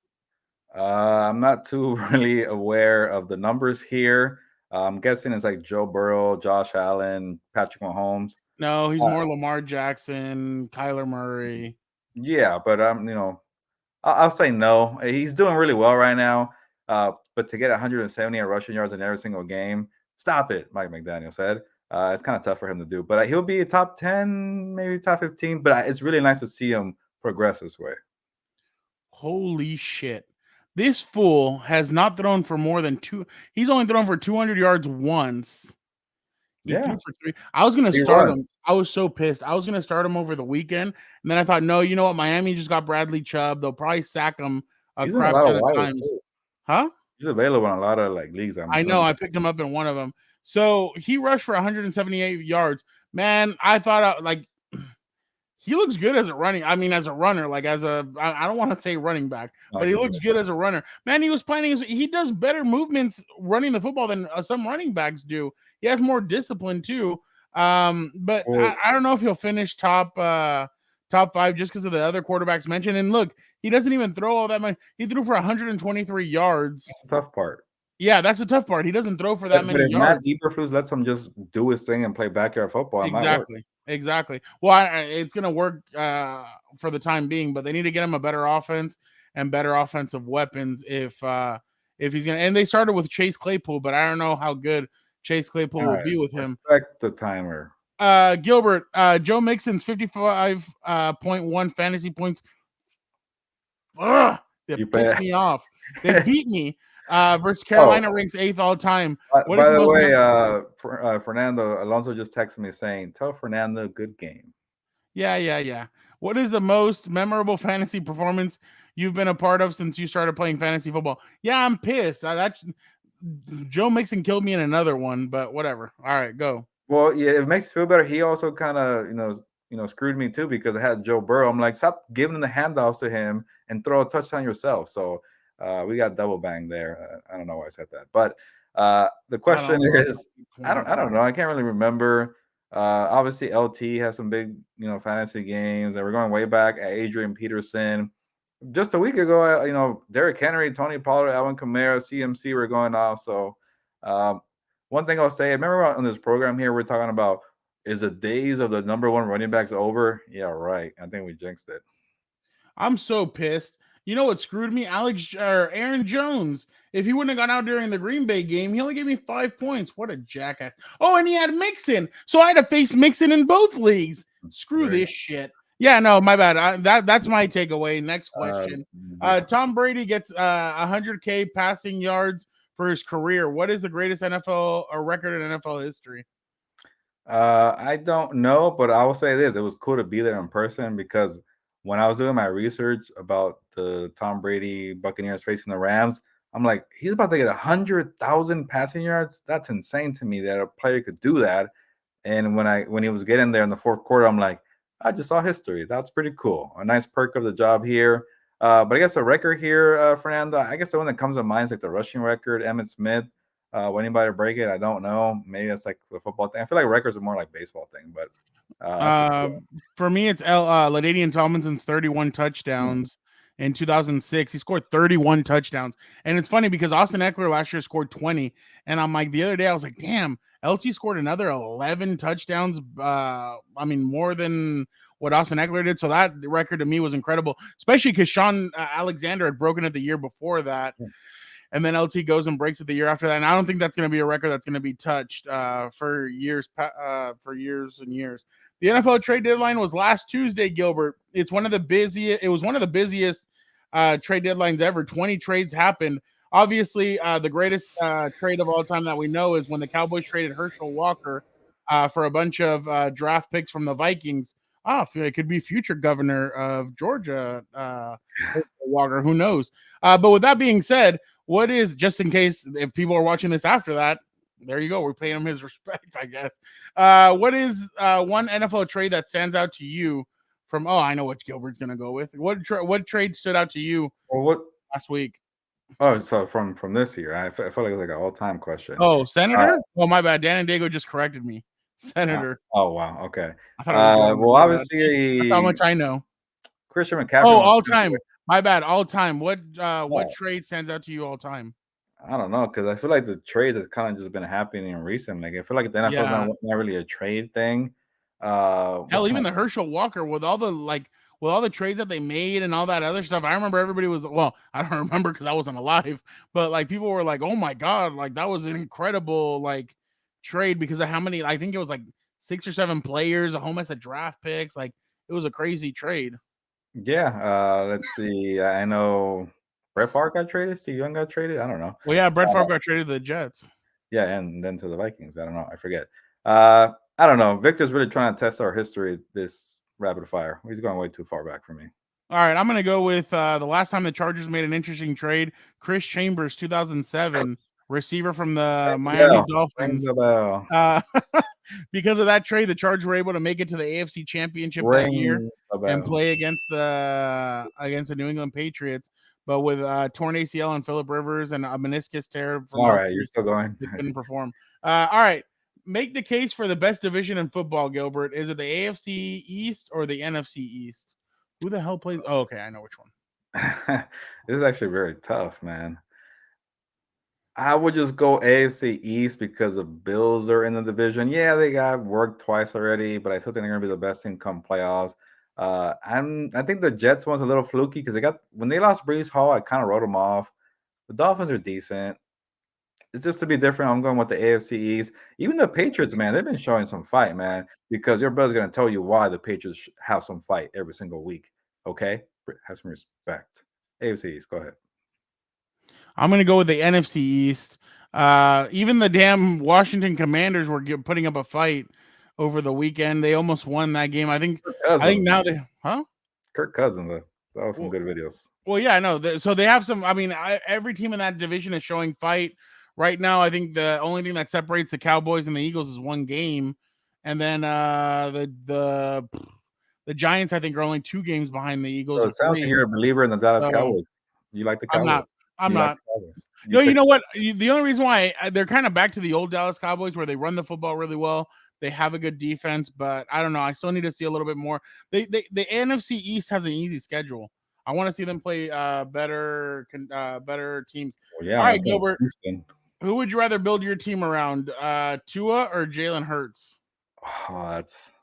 S2: I'm not too really aware of the numbers here. I'm guessing it's like Joe Burrow, Josh Allen, Patrick Mahomes.
S1: No, he's more Lamar Jackson, Kyler Murray.
S2: Yeah, but I'll say no. He's doing really well right now. But to get 170 rushing yards in every single game, stop it, Mike McDaniel said. It's kind of tough for him to do. But he'll be a top 10, maybe top 15. But it's really nice to see him progress this way.
S1: Holy shit. This fool has not thrown for more than 2. He's only thrown for 200 yards once. He threw for 3. I was going to start him. I was so pissed. I was going to start him over the weekend. And then I thought, no, you know what? Miami just got Bradley Chubb. They'll probably sack him a crap ton of times. Huh?
S2: He's available in a lot of like leagues.
S1: I know. I picked him up in one of them. So he rushed for 178 yards. Man, I thought like he looks good as a running. I mean, as a runner, like I don't want to say running back, but he looks good as a runner. Man, he does better movements running the football than some running backs do. He has more discipline too. But I don't know if he'll finish top 5 just because of the other quarterbacks mentioned. And look, he doesn't even throw all that much. He threw for 123 yards.
S2: That's the tough part.
S1: Yeah, that's the tough part. He doesn't throw for that many yards.
S2: Matt Eberflus lets him just do his thing and play backyard football.
S1: Exactly. Well, it's going to work for the time being, but they need to get him a better offense and better offensive weapons if he's going to. And they started with Chase Claypool, but I don't know how good Chase Claypool will be with him.
S2: Respect the timer.
S1: Gilbert, Joe Mixon's 55.1 fantasy points. Ugh, they pissed me off. They beat me. Versus Carolina ranks 8th all time.
S2: By the way, Fernando Alonso just texted me saying, "Tell Fernando good game."
S1: Yeah. What is the most memorable fantasy performance you've been a part of since you started playing fantasy football? Yeah, I'm pissed. Joe Mixon killed me in another one, but whatever. All right, go.
S2: Well, yeah, it makes me feel better. He also kind of screwed me too because I had Joe Burrow. I'm like, stop giving the handoffs to him and throw a touchdown yourself. So. We got double bang there. I don't know why I said that, but the question is, I don't know. I can't really remember. Obviously, LT has some big, fantasy games, and we're going way back at Adrian Peterson. Just a week ago, Derrick Henry, Tony Pollard, Alvin Kamara, CMC were going off. So, one thing I'll say, remember on this program here, we're talking about is the days of the number 1 running backs over? Yeah, right. I think we jinxed it.
S1: I'm so pissed. You know what screwed me? Aaron Jones. If he wouldn't have gone out during the Green Bay game, he only gave me 5 points. What a jackass. Oh, and he had Mixon. So I had to face Mixon in both leagues. Screw this shit. Yeah, no, my bad. That's my takeaway. Next question. Tom Brady gets 100K passing yards for his career. What is the greatest NFL or record in NFL history?
S2: I don't know, but I will say this. It was cool to be there in person because when I was doing my research about the Tom Brady Buccaneers facing the Rams, I'm like, he's about to get 100,000 passing yards. That's insane to me that a player could do that. And when he was getting there in the 4th quarter, I'm like, I just saw history. That's pretty cool. A nice perk of the job here. But I guess the record here, Fernando, I guess the one that comes to mind is like the rushing record, Emmitt Smith. When anybody break it, I don't know. Maybe that's like the football thing. I feel like records are more like baseball thing, but
S1: for me, it's LaDainian Tomlinson's 31 touchdowns in 2006. He scored 31 touchdowns, and it's funny because Austin Eckler last year scored 20, and I'm like, the other day I was like, damn, LT scored another 11 touchdowns. I mean, more than what Austin Eckler did. So that record to me was incredible, especially because Sean Alexander had broken it the year before that. And then LT goes and breaks it the year after that. And I don't think that's going to be a record that's going to be touched for years and years. The NFL trade deadline was last Tuesday, Gilbert. It was one of the busiest trade deadlines ever. 20 trades happened. Obviously, the greatest trade of all time that we know is when the Cowboys traded Herschel Walker for a bunch of draft picks from the Vikings. It could be future governor of Georgia, Walker. Who knows? But with that being said, what is, just in case if people are watching this after that, There you go. We're paying him his respect, I guess. What is one NFL trade that stands out to you from? Oh, I know what Gilbert's gonna go with. What trade stood out to you last week?
S2: Oh, so from this year, I felt like it was like an all-time question.
S1: Oh, Senator. Oh, my bad. Dan and Daygo just corrected me. Senator.
S2: Oh wow. Okay.
S1: I thought I was
S2: well, obviously,
S1: that's how much I know.
S2: Christian McCaffrey.
S1: Oh, all time. My bad. All time. What trade stands out to you all time?
S2: I don't know, because I feel like the trades has kind of just been happening recently. Like I feel like the NFL's not really a trade thing.
S1: Hell, even the Herschel Walker with all the trades that they made and all that other stuff. I remember everybody was I don't remember because I wasn't alive, but like people were like, "Oh my god, like that was an incredible like trade because of how many." I think it was like 6 or 7 players, a whole mess of draft picks. Like it was a crazy trade.
S2: Yeah. Let's see. I know Brett Favre got traded. Steve Young got traded. I don't know.
S1: Well, yeah, Brett Favre got traded to the Jets.
S2: Yeah, and then to the Vikings. I don't know. I forget. I don't know. Victor's really trying to test our history this rapid fire. He's going way too far back for me.
S1: All right, I'm going to go with the last time the Chargers made an interesting trade. Chris Chambers, 2007, receiver from the Miami Dolphins. Because of that trade, the Chargers were able to make it to the AFC Championship that year and play against the New England Patriots. But with torn ACL and Phillip Rivers and a meniscus tear,
S2: you're still going.
S1: They couldn't perform. All right, make the case for the best division in football, Gilbert. Is it the AFC East or the NFC East? Who the hell plays? Oh, okay, I know which one.
S2: This is actually very tough, man. I would just go AFC East because the Bills are in the division. Yeah, they got worked twice already, but I still think they're gonna be the best team come playoffs. I think the Jets one's a little fluky because when they lost Breece Hall, I kind of wrote them off. The Dolphins are decent. It's just to be different. I'm going with the AFC East. Even the Patriots, man, they've been showing some fight, man, because your brother's going to tell you why the Patriots have some fight every single week. Okay? Have some respect. AFC East, go ahead.
S1: I'm going to go with the NFC East. Even the damn Washington Commanders were putting up a fight over the weekend. They almost won that game. I think now they,
S2: Kirk Cousins, that was some good videos.
S1: Well, yeah, I know. So they have some. I mean, every team in that division is showing fight right now. I think the only thing that separates the Cowboys and the Eagles is one game, and then the Giants, I think, are only 2 games behind the Eagles.
S2: So it sounds like you're a believer in the Dallas Cowboys. You like the Cowboys?
S1: I'm not. You know what? The only reason why they're kind of back to the old Dallas Cowboys, where they run the football really well. They have a good defense, but I don't know. I still need to see a little bit more. The NFC East has an easy schedule. I want to see them play better teams.
S2: Well, yeah,
S1: all right, Gilbert. Who would you rather build your team around, Tua or Jalen Hurts?
S2: Oh,
S1: this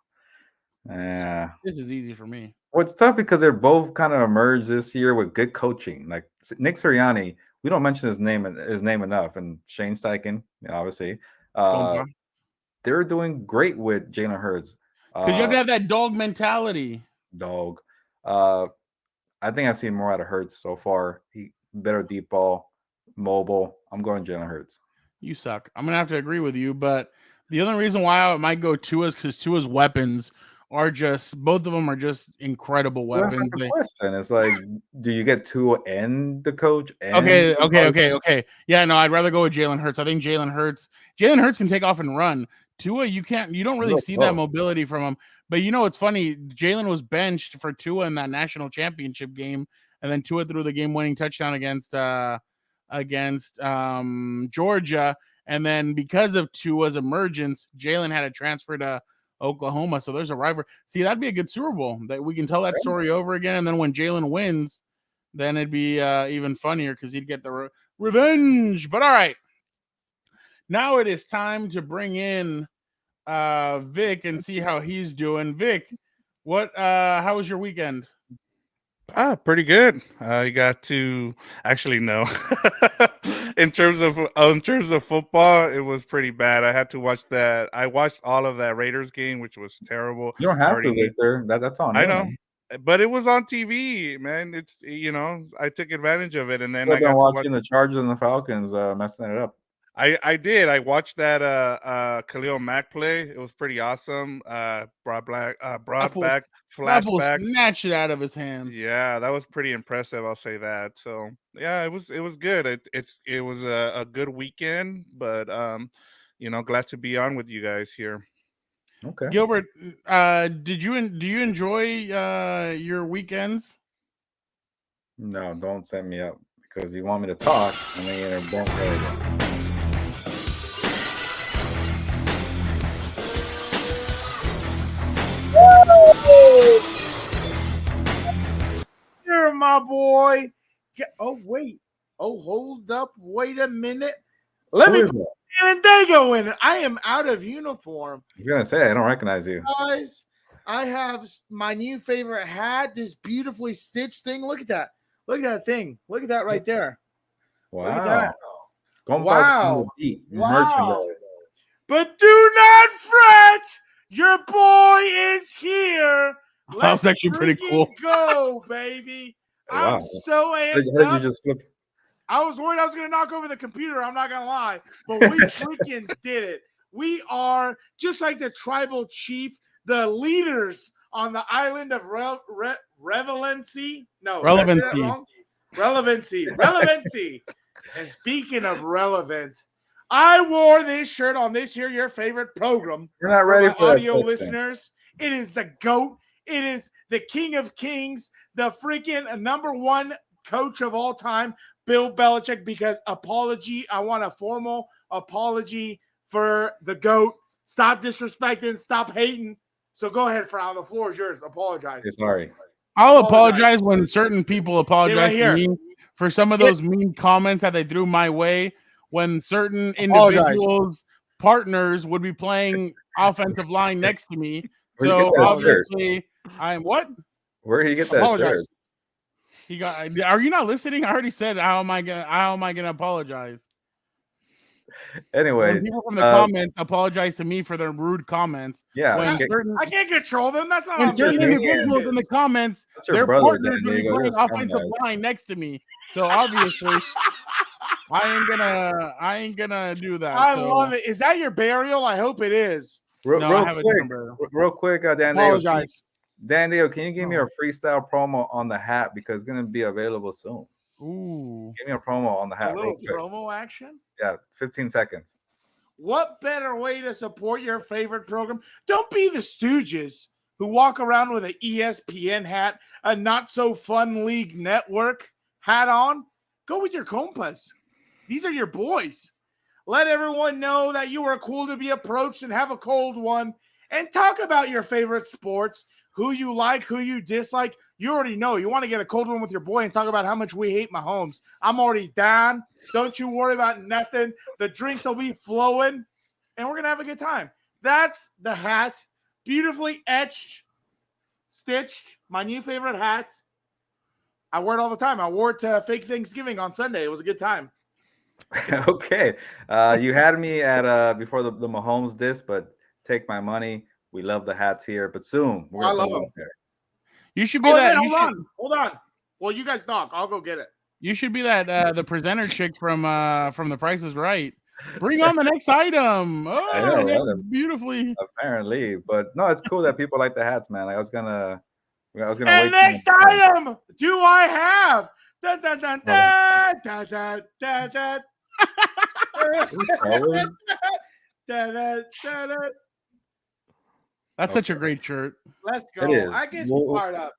S1: is easy for me.
S2: Well, it's tough because they're both kind of emerged this year with good coaching. Like Nick Sirianni, we don't mention his name enough, and Shane Steichen, obviously. They're doing great with Jalen Hurts.
S1: Because you have to have that dog mentality.
S2: Dog. I think I've seen more out of Hurts so far. He better deep ball, mobile. I'm going Jalen Hurts.
S1: You suck. I'm gonna have to agree with you, but the only reason why I might go Tua is because Tua's weapons are both of them are just incredible weapons.
S2: That's the question. It's like, do you get Tua and the coach?
S1: Okay. Yeah, no, I'd rather go with Jalen Hurts. I think Jalen Hurts can take off and run. Tua, you don't really see that mobility from him. But you know, it's funny. Jalen was benched for Tua in that national championship game, and then Tua threw the game-winning touchdown against Georgia. And then because of Tua's emergence, Jalen had to transfer to Oklahoma. So there's a rivalry. See, that'd be a good Super Bowl that we can tell that story over again. And then when Jalen wins, then it'd be even funnier because he'd get the revenge. But all right, now it is time to bring in Vic and see how he's doing. Vic, how was your weekend?
S4: Pretty good. You got to actually no. in terms of football, it was pretty bad. I had to watch that. I watched all of that Raiders game, which was terrible.
S2: You don't have to, Victor. That's on.
S4: I know, but it was on TV, man. It's I took advantage of it, and then I got
S2: watching the Chargers and the Falcons messing it up.
S4: I did. I watched that Khalil Mack play. It was pretty awesome. Brought back flashback,
S1: snatched it out of his hands.
S4: Yeah, that was pretty impressive. I'll say that. So yeah, it was good. It was a good weekend, but glad to be on with you guys here.
S2: Okay.
S1: Gilbert, do you enjoy your weekends?
S2: No, don't set me up because you want me to talk and then you don't say it.
S3: Here, my boy. Oh, wait. Oh, hold up. Wait a minute. Let me put Daygo in it. I am out of uniform.
S2: I was going to say, I don't recognize you.
S3: Guys, I have my new favorite hat, this beautifully stitched thing. Look at that. Look at that thing. Look at that right there.
S2: Wow.
S3: Look at that.
S2: Compas
S3: Wow.
S2: Wow.
S3: But do not fret. Your boy is here.
S1: That was actually pretty cool.
S3: Go, baby.
S2: Wow.
S3: I'm so amped
S2: How did you just flip?
S3: I was worried I was going to knock over the computer. I'm not going to lie. But we freaking did it. We are, just like the tribal chief, the leaders on the island of relevancy. No, relevancy. And speaking of relevant, I wore this shirt on this here, your favorite program.
S2: We're not ready for
S3: audio listeners. It is the GOAT. It is the King of Kings, the freaking number one coach of all time, Bill Belichick, because I want a formal apology for the GOAT. Stop disrespecting, stop hating. So go ahead, Fernando. The floor is yours. Apologize.
S2: Sorry.
S1: I'll apologize when certain people apologize to me for some of those mean comments that they threw my way when certain individuals, partners would be playing offensive line next to me. So obviously, I'm what?
S2: Where did you get that shirt?
S1: Are you not listening? I already said how am I gonna apologize?
S2: Anyway,
S1: when people from the comments apologize to me for their rude comments.
S2: Yeah,
S3: I can't control them. That's not
S1: when certain individuals in the comments. Their partners will be playing offensive line next to me. So obviously, I ain't gonna do that.
S3: I love it. Is that your burial? I hope it is.
S2: Real quick, Dan
S3: apologize.
S2: Dan Dale, can you give me a freestyle promo on the hat because it's gonna be available soon?
S1: Ooh,
S2: give me a promo on the hat.
S3: A little promo action.
S2: Yeah, 15 seconds.
S3: What better way to support your favorite program? Don't be the Stooges who walk around with an ESPN hat, a not so fun league network hat on. Go with your Compas. These are your boys. Let everyone know that you are cool to be approached and have a cold one. And talk about your favorite sports, who you like, who you dislike. You already know. You want to get a cold one with your boy and talk about how much we hate Mahomes. I'm already down. Don't you worry about nothing. The drinks will be flowing, and we're going to have a good time. That's the hat. Beautifully etched, stitched. My new favorite hat. I wear it all the time. I wore it to fake Thanksgiving on Sunday. It was a good time.
S2: Okay. You had me at before the Mahomes diss, but take my money. We love the hats here, but soon we're gonna put them up there.
S1: You should be that.
S3: Hold on. Well, you guys talk. I'll go get it.
S1: You should be that the chick from The Price is Right. Bring on the next item. Oh,
S2: I know, right?
S1: Beautifully.
S2: Apparently, but no, it's cool that people like the hats, man. I was gonna
S3: and wait. Next item, do I have? Dun, dun, dun, dun, dun, dun, dun, dun.
S1: That's such a great shirt.
S3: Let's go. I guess we're fired up.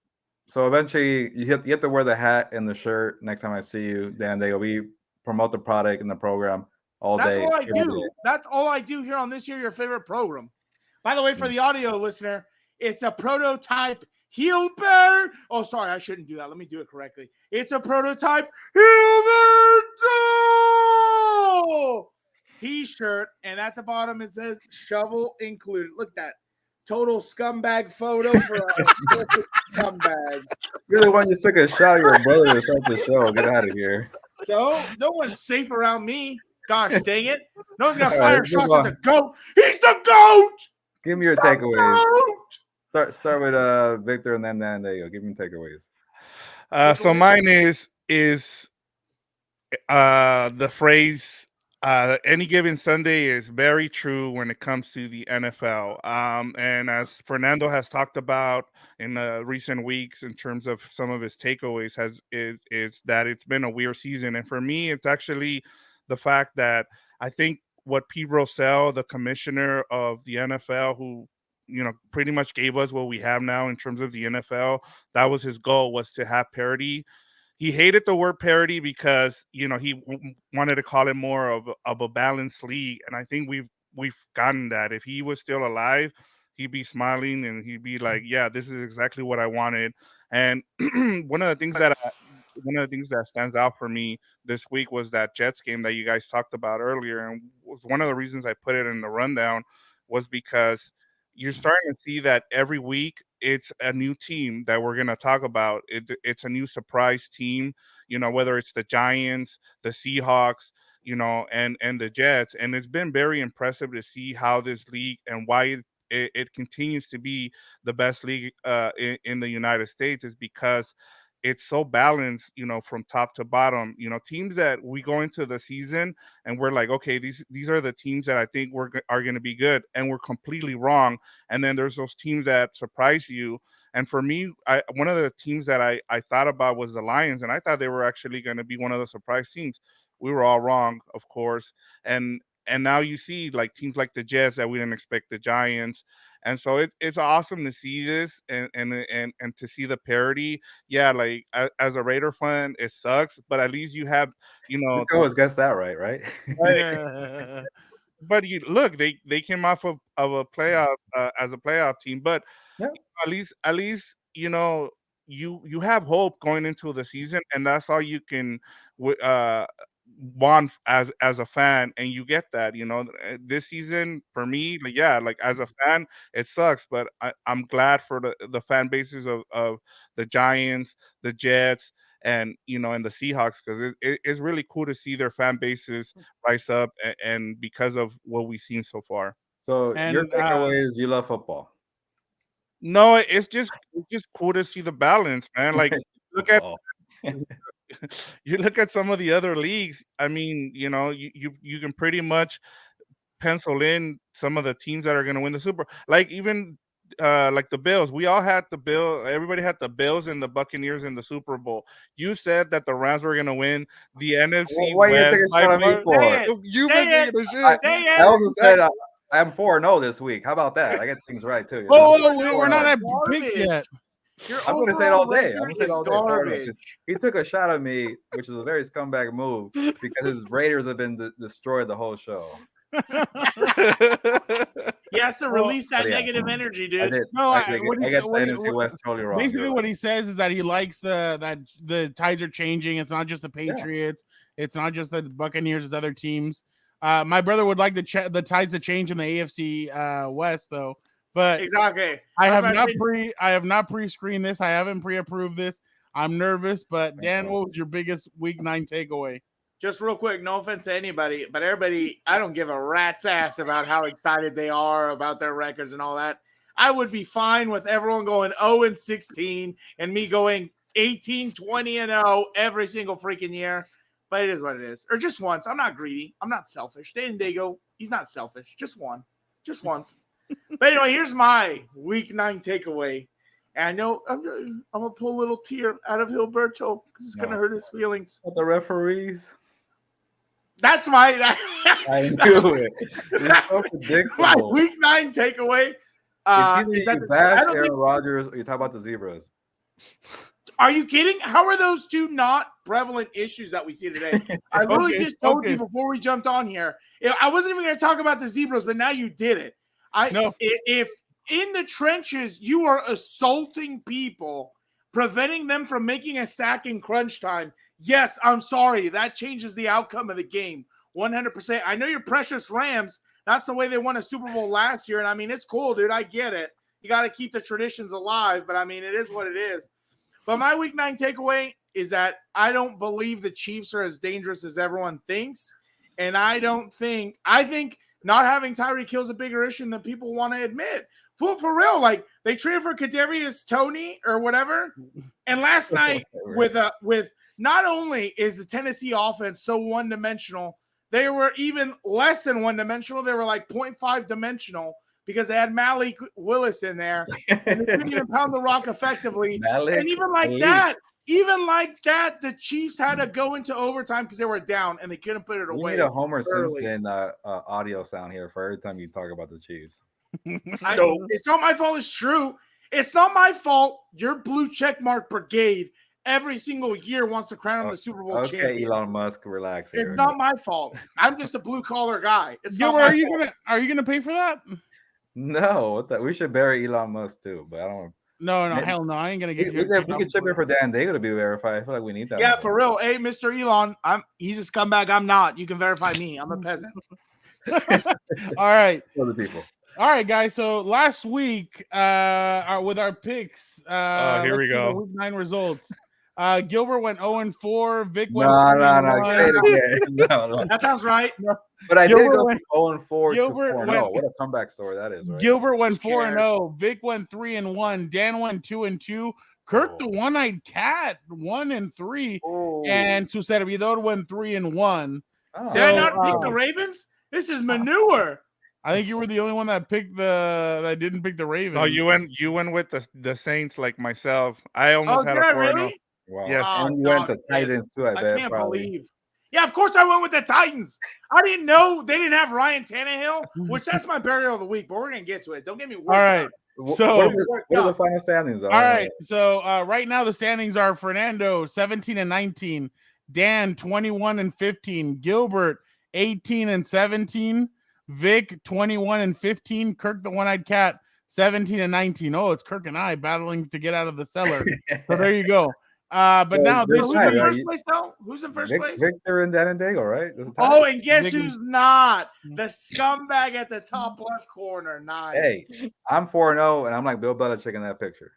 S2: So eventually, you have to wear the hat and the shirt next time I see you. Then we promote the product and the program all day.
S3: That's all I do. That's all I do here on this year, your favorite program. By the way, for the audio listener, it's a prototype Herbert. Oh, sorry, I shouldn't do that. Let me do it correctly. It's a prototype Herbert T-shirt, and at the bottom it says "shovel included." Look at that. Total scumbag photo for a scumbag.
S2: You're the one who took a shot at your brother to start the show. Get out of here.
S3: So no one's safe around me. Gosh dang it. No one's gonna fire shots at the GOAT. He's the GOAT.
S2: Give me your takeaways. Start with Victor and then there you go. Give me takeaways.
S4: So mine is the phrase any given Sunday is very true when it comes to the NFL. And as Fernando has talked about in recent weeks in terms of some of his takeaways, is that it's been a weird season. And for me, it's actually the fact that I think what Pete Rozelle, the commissioner of the NFL, who pretty much gave us what we have now in terms of the NFL. That was his goal, was to have parity. He hated the word parity because he wanted to call it more of a balanced league, and I think we've gotten that. If he was still alive, he'd be smiling and he'd be like, "Yeah, this is exactly what I wanted." And one of the things that stands out for me this week was that Jets game that you guys talked about earlier, and was one of the reasons I put it in the rundown was because you're starting to see that every week it's a new team that we're going to talk about. It's a new surprise team, whether it's the Giants, the Seahawks, and the Jets. And it's been very impressive to see how this league and why it continues to be the best league in the United States is because it's so balanced, from top to bottom. Teams that we go into the season and we're like, okay, these are the teams that I think are going to be good, and we're completely wrong. And then there's those teams that surprise you. And for me, one of the teams that I thought about was the Lions, and I thought they were actually going to be one of the surprise teams. We were all wrong, of course. And now you see like teams like the Jets that we didn't expect, the Giants. And so it's awesome to see this and to see the parity. Yeah, like as a Raider fan, it sucks, but at least you have,
S2: You always guess that right?
S4: But you look, they came off of a playoff as a playoff team, but
S2: yeah.
S4: at least you have hope going into the season, and that's all you can want as a fan, and you get that. This season for me, like as a fan, it sucks, but I'm glad for the fan bases of the Giants, the Jets, and and the Seahawks, because it's really cool to see their fan bases rise up, and because of what we've seen so far.
S2: So your takeaway is you love football.
S4: No, it's just cool to see the balance, man. Like look at you look at some of the other leagues. I mean, you can pretty much pencil in some of the teams that are going to win the Super. Like even like the Bills. We all had the Bill. Everybody had the Bills and the Buccaneers in the Super Bowl. You said that the Rams were going to win the NFC
S2: what
S4: West.
S2: You taking a shot at me for?
S4: You've been taking a shit.
S2: I also said I'm 4-0 this week. How about that? I get things right too.
S1: We're not at picks yet.
S2: I'm going to say it all day. I'm going to say it all day. He took a shot at me, which is a very scumbag move, because his Raiders have been destroyed the whole show.
S3: He has to release that negative energy, dude.
S2: I did. No, I get the NFC West totally wrong.
S1: Basically, what he says is that he likes that the tides are changing. It's not just the Patriots. Yeah. It's not just the Buccaneers. It's other teams. My brother would like the tides to change in the AFC West, though. But
S3: exactly,
S1: I have not pre-screened this. I haven't pre-approved this. I'm nervous. But Dan, what was your biggest Week 9 takeaway?
S3: Just real quick, no offense to anybody, but everybody, I don't give a rat's ass about how excited they are about their records and all that. I would be fine with everyone going 0-16 and me going 18-20-0 every single freaking year. But it is what it is. Or just once. I'm not greedy. I'm not selfish. Daygo, he's not selfish. Just one. Just once. But anyway, here's my Week 9 takeaway. And I know I'm going to pull a little tear out of Gilberto because it's going to hurt his feelings.
S2: The referees.
S3: That's my.
S2: I knew it. It's so predictable.
S3: My Week 9 takeaway.
S2: It's either you bash Aaron Rodgers or you talk about the zebras.
S3: Are you kidding? How are those two not prevalent issues that we see today? I literally just told you before we jumped on here. I wasn't even going to talk about the zebras, but now you did it. If in the trenches you are assaulting people, preventing them from making a sack in crunch time, yes, I'm sorry. That changes the outcome of the game 100%. I know your precious Rams. That's the way they won a Super Bowl last year. And I mean, it's cool, dude. I get it. You got to keep the traditions alive. But I mean, it is what it is. But my Week 9 takeaway is that I don't believe the Chiefs are as dangerous as everyone thinks. And I think not having Tyreek Hill is a bigger issue than people want to admit. For real, like they traded for Kadarius Toney or whatever. And last night with not only is the Tennessee offense so one-dimensional, they were even less than one-dimensional. They were like 0.5 dimensional because they had Malik Willis in there and they couldn't even pound the rock effectively. And even like that, Even like that, the Chiefs had to go into overtime because they were down and they couldn't put it away.
S2: We need a Homer Simpson audio sound here for every time you talk about the Chiefs.
S3: It's not my fault. It's true. It's not my fault. Your blue checkmark brigade every single year wants to crown him the Super Bowl champion.
S2: Okay, Elon Musk, relax.
S3: It's not my fault. I'm just a blue collar guy.
S1: Are you gonna pay for that?
S2: No, we should bury Elon Musk too, but I don't.
S1: No, hell no. I ain't gonna get.
S2: We could chip in for Dan Daygo to be verified. I feel like we need that.
S3: Yeah, for real. Hey, Mr. Elon, he's a scumbag. I'm not. You can verify me. I'm a peasant.
S1: All right.
S2: Other people.
S1: All right, guys. So last week, with our picks,
S4: here we go.
S1: Week 9 results. Gilbert went 0-4. Vic went
S2: No. Say it again. No.
S3: That sounds right.
S2: But I did go from 0-4 to 4-0. What a comeback story that is, right?
S1: Gilbert went 4-0. Vic went 3-1. Dan went 2-2. Kirk, the one-eyed cat, 1-3. And to Servidor went 3-1.
S3: Did I not pick the Ravens? This is manure.
S1: I think you were the only one that picked that didn't pick the Ravens.
S4: No, you went with the Saints like myself. I almost had a 4-0.
S3: Really?
S2: Wow.
S4: Yes.
S2: And you went to Titans too, I bet.
S3: Can't believe. Yeah, of course I went with the Titans. I didn't know they didn't have Ryan Tannehill, which that's my burial of the week, but we're going to get to it. Don't get me worried.
S1: All right. So
S2: what are the final standings?
S1: All right. So right now the standings are Fernando 17-19, Dan 21-15, Gilbert 18-17, Vic 21-15, Kirk the one-eyed cat 17-19. Oh, it's Kirk and I battling to get out of the cellar. So there you go. But now this
S3: who's in first place though? Who's in first place?
S2: Victor and Dan and Daygo, right?
S3: Oh, and guess who's not? The scumbag at the top left corner. Nice.
S2: Hey, I'm 4-0, and I'm like Bill Belichick in that picture.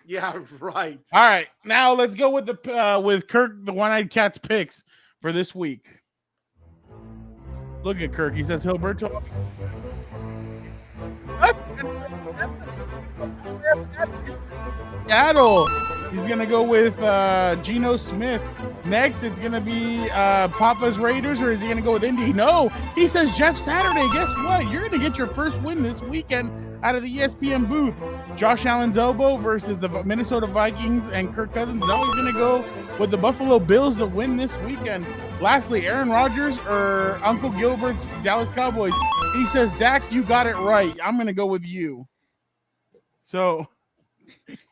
S3: Yeah, right.
S1: All right, now let's go with with Kirk the one-eyed cat's picks for this week. Look at Kirk. He says Gilberto. Seattle. He's gonna go with Geno Smith. Next, it's gonna be Papa's Raiders, or is he gonna go with Indy? No, he says Jeff Saturday. Guess what? You're gonna get your first win this weekend out of the ESPN booth. Josh Allen's elbow versus the Minnesota Vikings and Kirk Cousins. Now he's gonna go with the Buffalo Bills to win this weekend. Lastly, Aaron Rodgers or Uncle Gilbert's Dallas Cowboys. He says, Dak, you got it right. I'm gonna go with you. So,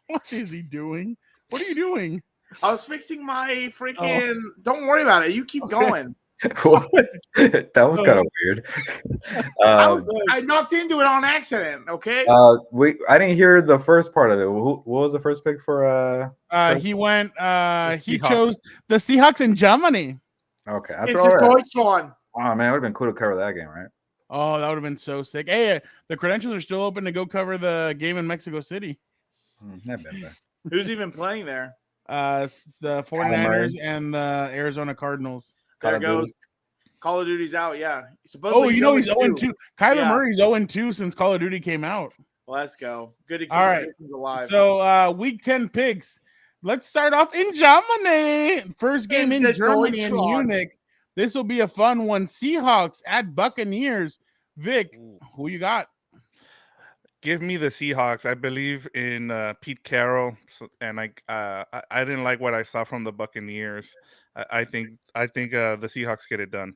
S1: what is he doing? What are you doing?
S3: I was fixing my freaking. Oh. Don't worry about it. You keep going.
S2: That was kind of weird.
S3: I knocked into it on accident. Okay.
S2: I didn't hear the first part of it. What was the first pick for?
S1: He went. He chose the Seahawks in Germany.
S2: Okay,
S3: it's a Deutschland.
S2: Oh man, it would have been cool to cover that game, right?
S1: Oh, that would have been so sick. Hey, the credentials are still open to go cover the game in Mexico City.
S3: Who's even playing there?
S1: The 49ers and the Arizona Cardinals.
S3: There goes. Call of Duty's out, yeah.
S1: He's 0-2. Kyler Murray's 0-2 since Call of Duty came out.
S3: Let's go. Good to keep alive.
S1: So week 10 picks. Let's start off in Germany. First game in Germany in Munich. This will be a fun one. Seahawks at Buccaneers. Vic, who you got?
S4: Give me the Seahawks. I believe in Pete Carroll, and I didn't like what I saw from the Buccaneers. I think the Seahawks get it done.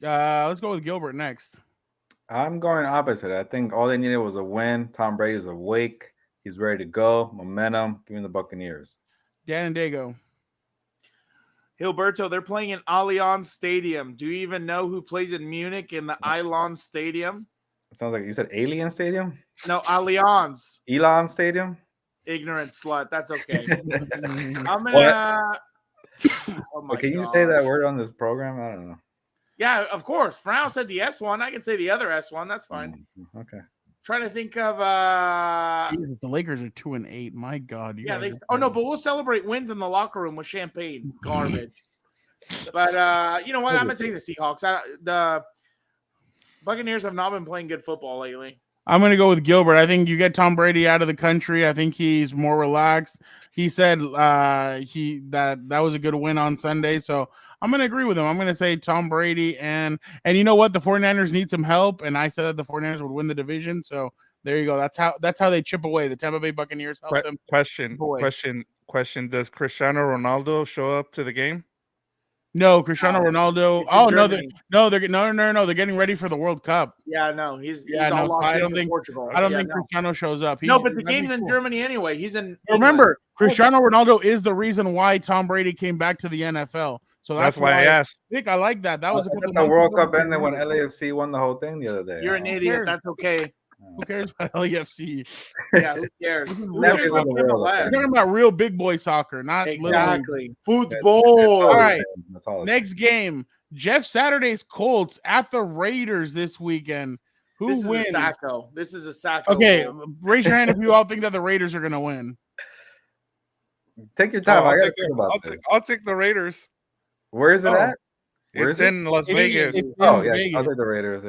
S1: Let's go with Gilbert next.
S2: I'm going opposite. I think all they needed was a win. Tom Brady's awake. He's ready to go. Momentum. Give me the Buccaneers.
S1: Dan and Daygo.
S3: Gilberto, they're playing in Allianz Stadium. Do you even know who plays in Munich in the Allianz Stadium?
S2: It sounds like you said Alien Stadium.
S3: No, Allianz.
S2: Elon Stadium.
S3: Ignorant slut. That's okay. I'm gonna.
S2: Can you say that word on this program? I don't know.
S3: Yeah, of course. Fernando said the S1. I can say the other S1. That's fine.
S2: Okay.
S3: Trying to think of
S1: the Lakers are 2-8. My God.
S3: But we'll celebrate wins in the locker room with champagne. Garbage. But you know what? I'm gonna take the Seahawks. The Buccaneers have not been playing good football lately.
S1: I'm gonna go with Gilbert. I think you get Tom Brady out of the country. I think he's more relaxed. He said that was a good win on Sunday. So I'm going to agree with him. I'm going to say Tom Brady. And you know what? The 49ers need some help. And I said that the 49ers would win the division. So there you go. That's how they chip away. The Tampa Bay Buccaneers help them.
S4: Question question: does Cristiano Ronaldo show up to the game?
S1: No, Cristiano Ronaldo. Oh no, they're getting ready for the World Cup.
S3: Yeah, no, he's all locked into Portugal.
S1: I don't think Cristiano shows up.
S3: But the game's in Germany anyway. He's in.
S1: Remember, Cristiano Ronaldo is the reason why Tom Brady came back to the NFL. So that's why I asked. Nick, I like that. That was
S2: the World Cup ended when LAFC won the whole thing the other day.
S3: You're an idiot. That's okay.
S1: Who cares about LAFC?
S3: Yeah, who cares?
S1: We're talking about real big boy soccer, not
S3: exactly football.
S1: All right, next game: Jeff Saturday's Colts at the Raiders this weekend. Who wins?
S3: This is a Sacco.
S1: Okay, raise your hand if you all think that the Raiders are going to win.
S2: Take your time.
S4: I'll take the Raiders.
S2: Where is it at?
S4: It's in Las Vegas.
S2: I'll take the Raiders.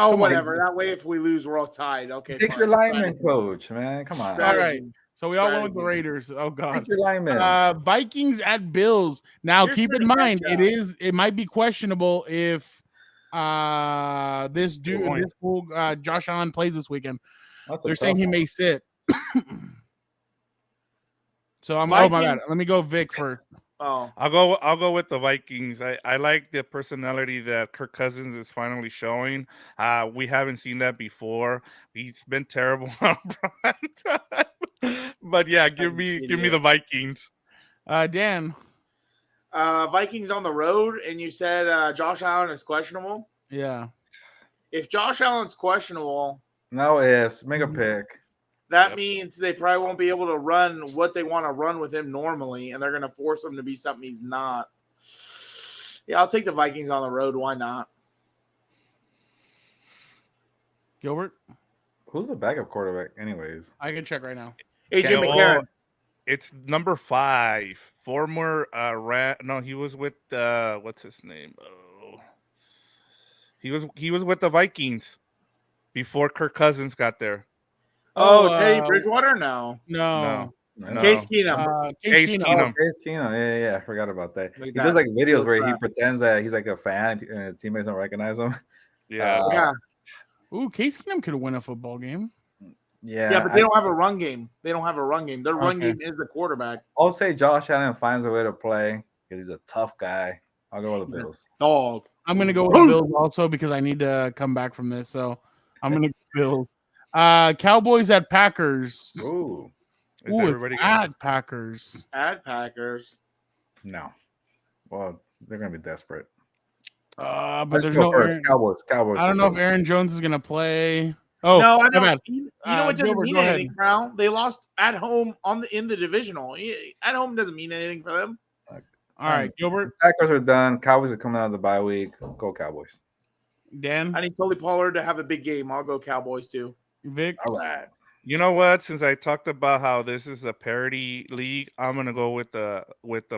S3: Whatever. That way, if we lose, we're all tied. Okay.
S2: Take your lineman coach, man. Come on.
S1: All right. So we all went with the Raiders. Oh God.
S2: Take your lineman.
S1: Vikings at Bills. Now, keep in mind, it might be questionable if this fool, Josh Allen plays this weekend. They're saying he may sit. So I'm. Oh my God. Let me go Vic first.
S3: Oh,
S4: I'll go with the Vikings. I like the personality that Kirk Cousins is finally showing. We haven't seen that before. He's been terrible on prime time. But yeah, give me the Vikings.
S1: Dan.
S3: Vikings on the road, and you said Josh Allen is questionable.
S1: Yeah.
S3: If Josh Allen's questionable,
S2: no ifs. Make a pick.
S3: That means they probably won't be able to run what they want to run with him normally, and they're going to force him to be something he's not. Yeah, I'll take the Vikings on the road. Why not?
S1: Gilbert?
S2: Who's the backup quarterback anyways?
S1: I can check right now.
S3: AJ McCarron.
S4: It's number 5. Former he was with what's his name? Oh. He was with the Vikings before Kirk Cousins got there.
S3: Teddy Bridgewater? No.
S2: Case
S3: Keenum.
S2: Case Keenum. Yeah. I forgot about that. He does like videos where he pretends that he's like a fan and his teammates don't recognize him.
S3: Yeah.
S1: Ooh, Case Keenum could win a football game.
S2: Yeah,
S3: but they don't have a run game. Their run game is the quarterback.
S2: I'll say Josh Allen finds a way to play because he's a tough guy. I'll go with the Bills.
S3: Dog.
S1: I'm going to go with the Bills also because I need to come back from this. So I'm going to go Bills. Cowboys at Packers.
S2: Ooh,
S1: it's at Packers.
S3: At Packers.
S2: No. Well, they're going to be desperate.
S1: But there's no
S2: Cowboys.
S1: I don't know if Aaron Jones is going to play.
S3: Oh, no, I don't. You know what doesn't mean anything, Brown? They lost at home in the divisional. At home doesn't mean anything for them.
S1: All right, Gilbert.
S2: Packers are done. Cowboys are coming out of the bye week. Go Cowboys.
S1: Dan?
S3: I need Tony Pollard to have a big game. I'll go Cowboys too.
S1: Vic?
S2: All right.
S4: You know what? Since I talked about how this is a parity league, I'm gonna go with the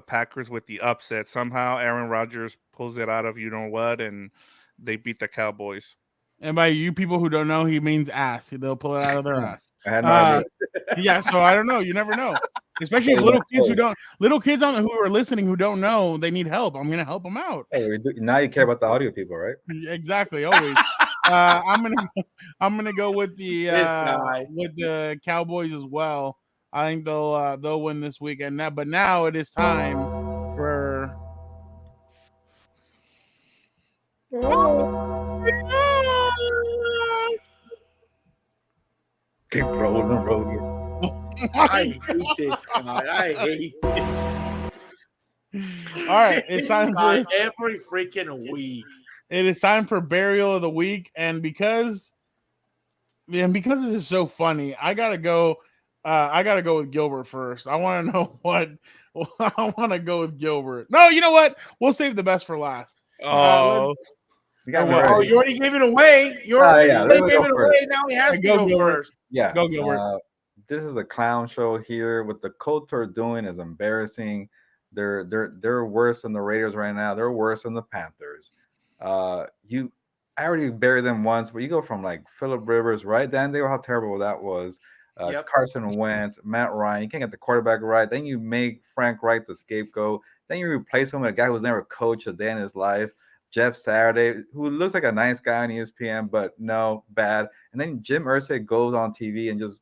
S4: Packers with the upset. Somehow Aaron Rodgers pulls it out of you know what, and they beat the Cowboys.
S1: And by you people who don't know, he means ass. They'll pull it out of their ass.
S2: I had no idea.
S1: Yeah, so I don't know. You never know. Especially if little kids who are listening who don't know, they need help. I'm gonna help them out.
S2: Hey, now you care about the audio people, right?
S1: Exactly, always. I'm gonna go with the Cowboys as well. I think they'll win this weekend. But now it is time for.
S2: Keep rolling.
S3: I hate this guy. I hate it.
S1: All right, it's time for
S3: every freaking week.
S1: It is time for burial of the week, and because this is so funny, I gotta go with Gilbert first. I want to know what I want to go with Gilbert. No, you know what? We'll save the best for last.
S3: You already gave it away. You already gave it away. Now he has to go first.
S2: Yeah,
S1: go Gilbert.
S2: This is a clown show here. What the Colts are doing is embarrassing. They're worse than the Raiders right now. They're worse than the Panthers. I already buried them once, but you go from like Phillip Rivers, right? Dan, they know how terrible that was. Carson Wentz, Matt Ryan. You can't get the quarterback right. Then you make Frank Reich the scapegoat. Then you replace him with a guy who's never coached a day in his life. Jeff Saturday, who looks like a nice guy on ESPN, but no, bad. And then Jim Irsay goes on TV and just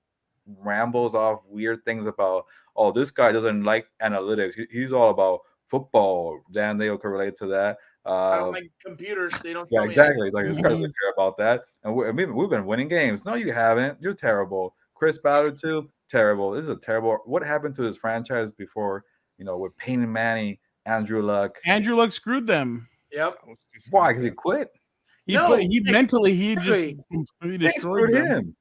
S2: rambles off weird things about, oh, this guy doesn't like analytics. He's all about football. Dan Dale can relate to that.
S3: I don't like computers. They don't.
S2: Yeah, exactly. It's like this guy doesn't care about that. And we've been winning games. No, you haven't. You're terrible. Chris Ballard too. Terrible. This is a terrible. What happened to his franchise before? With Peyton Manning, Andrew Luck.
S1: Andrew Luck screwed them.
S3: Yep.
S2: Why? Because he quit.
S1: He just completely destroyed him.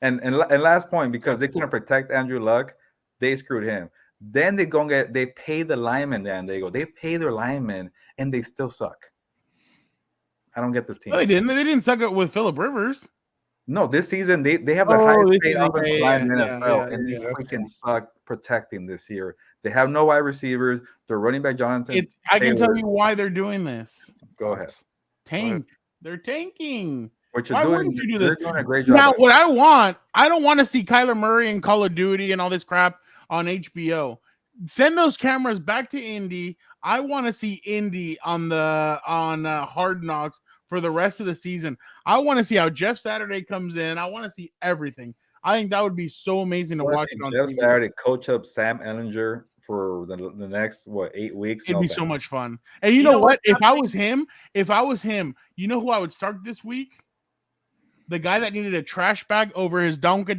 S2: And last point, because they couldn't protect Andrew Luck, they screwed him. Then they pay the linemen. Then they pay their linemen, and they still suck. I don't get this team.
S1: No, they didn't. They didn't suck it with Phillip Rivers.
S2: No, this season they have the highest paid offensive line in the NFL, and they freaking suck protecting this year. They have no wide receivers. They're running back Jonathan.
S1: I can tell you why they're doing this.
S2: Go ahead.
S1: Tank. They're tanking.
S2: Why wouldn't you do this? They're doing a great job.
S1: Now, what I don't want to see Kyler Murray and Call of Duty and all this crap on HBO. Send those cameras back to Indy. I want to see Indy on Hard Knocks for the rest of the season. I want to see how Jeff Saturday comes in. I want to see everything. I think that would be so amazing to watch.
S2: Jeff Saturday coach up Sam Ehlinger for the next 8 weeks.
S1: It'd be so much fun. And you know what? If I was him, you know who I would start this week? The guy that needed a trash bag over his donk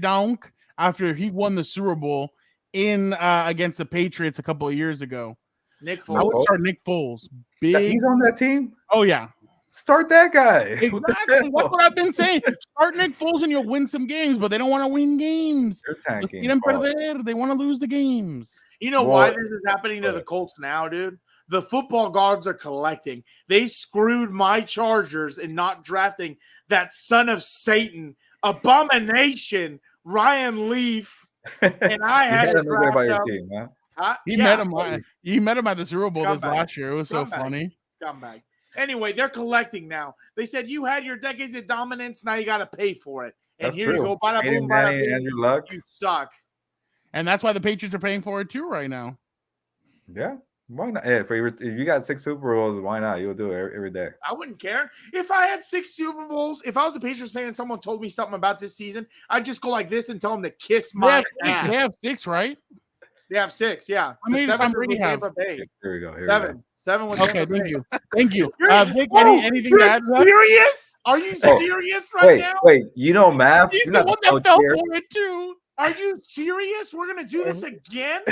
S1: after he won the Super Bowl in against the Patriots a couple of years ago.
S3: Nick Foles.
S1: I would start Nick Foles.
S2: He's on that team?
S1: Oh, yeah.
S2: Start that guy.
S1: Exactly. That's what I've been saying. Start Nick Foles and you'll win some games, but they don't want to win games.
S2: They're tanking.
S1: They want to lose the games.
S3: You know why this is happening to the Colts now, dude? The football gods are collecting. They screwed my Chargers in not drafting that son of Satan, abomination, Ryan Leaf, and I had to draft
S2: about your team, huh?
S1: You met him at the Super Bowl this last year. It was so funny.
S3: Scumbag. Anyway, they're collecting now. They said you had your decades of dominance. Now you got to pay for it. And
S2: that's
S3: here
S2: true.
S3: you go. Bada boom, bada boom.
S2: Andrew Luck.
S3: You suck.
S1: And that's why the Patriots are paying for it too right now.
S2: Yeah. Why not? Hey, if you got 6 Super Bowls, why not? You'll do it every day.
S3: I wouldn't care. If I had 6 Super Bowls, if I was a Patriots fan and someone told me something about this season, I'd just go like this and tell them to kiss my ass.
S1: They have 6, right?
S3: They have 6, yeah.
S1: I mean, I'm pretty happy.
S2: Here we go.
S3: 7 with
S1: okay,
S3: Tampa
S1: thank
S3: Bay.
S1: you. Thank you. Vic, anything
S3: you're
S1: to add to that?
S3: serious? Are you serious now?
S2: Wait, math?
S3: He's the one that fell for it too. Are you serious? We're going to do this again?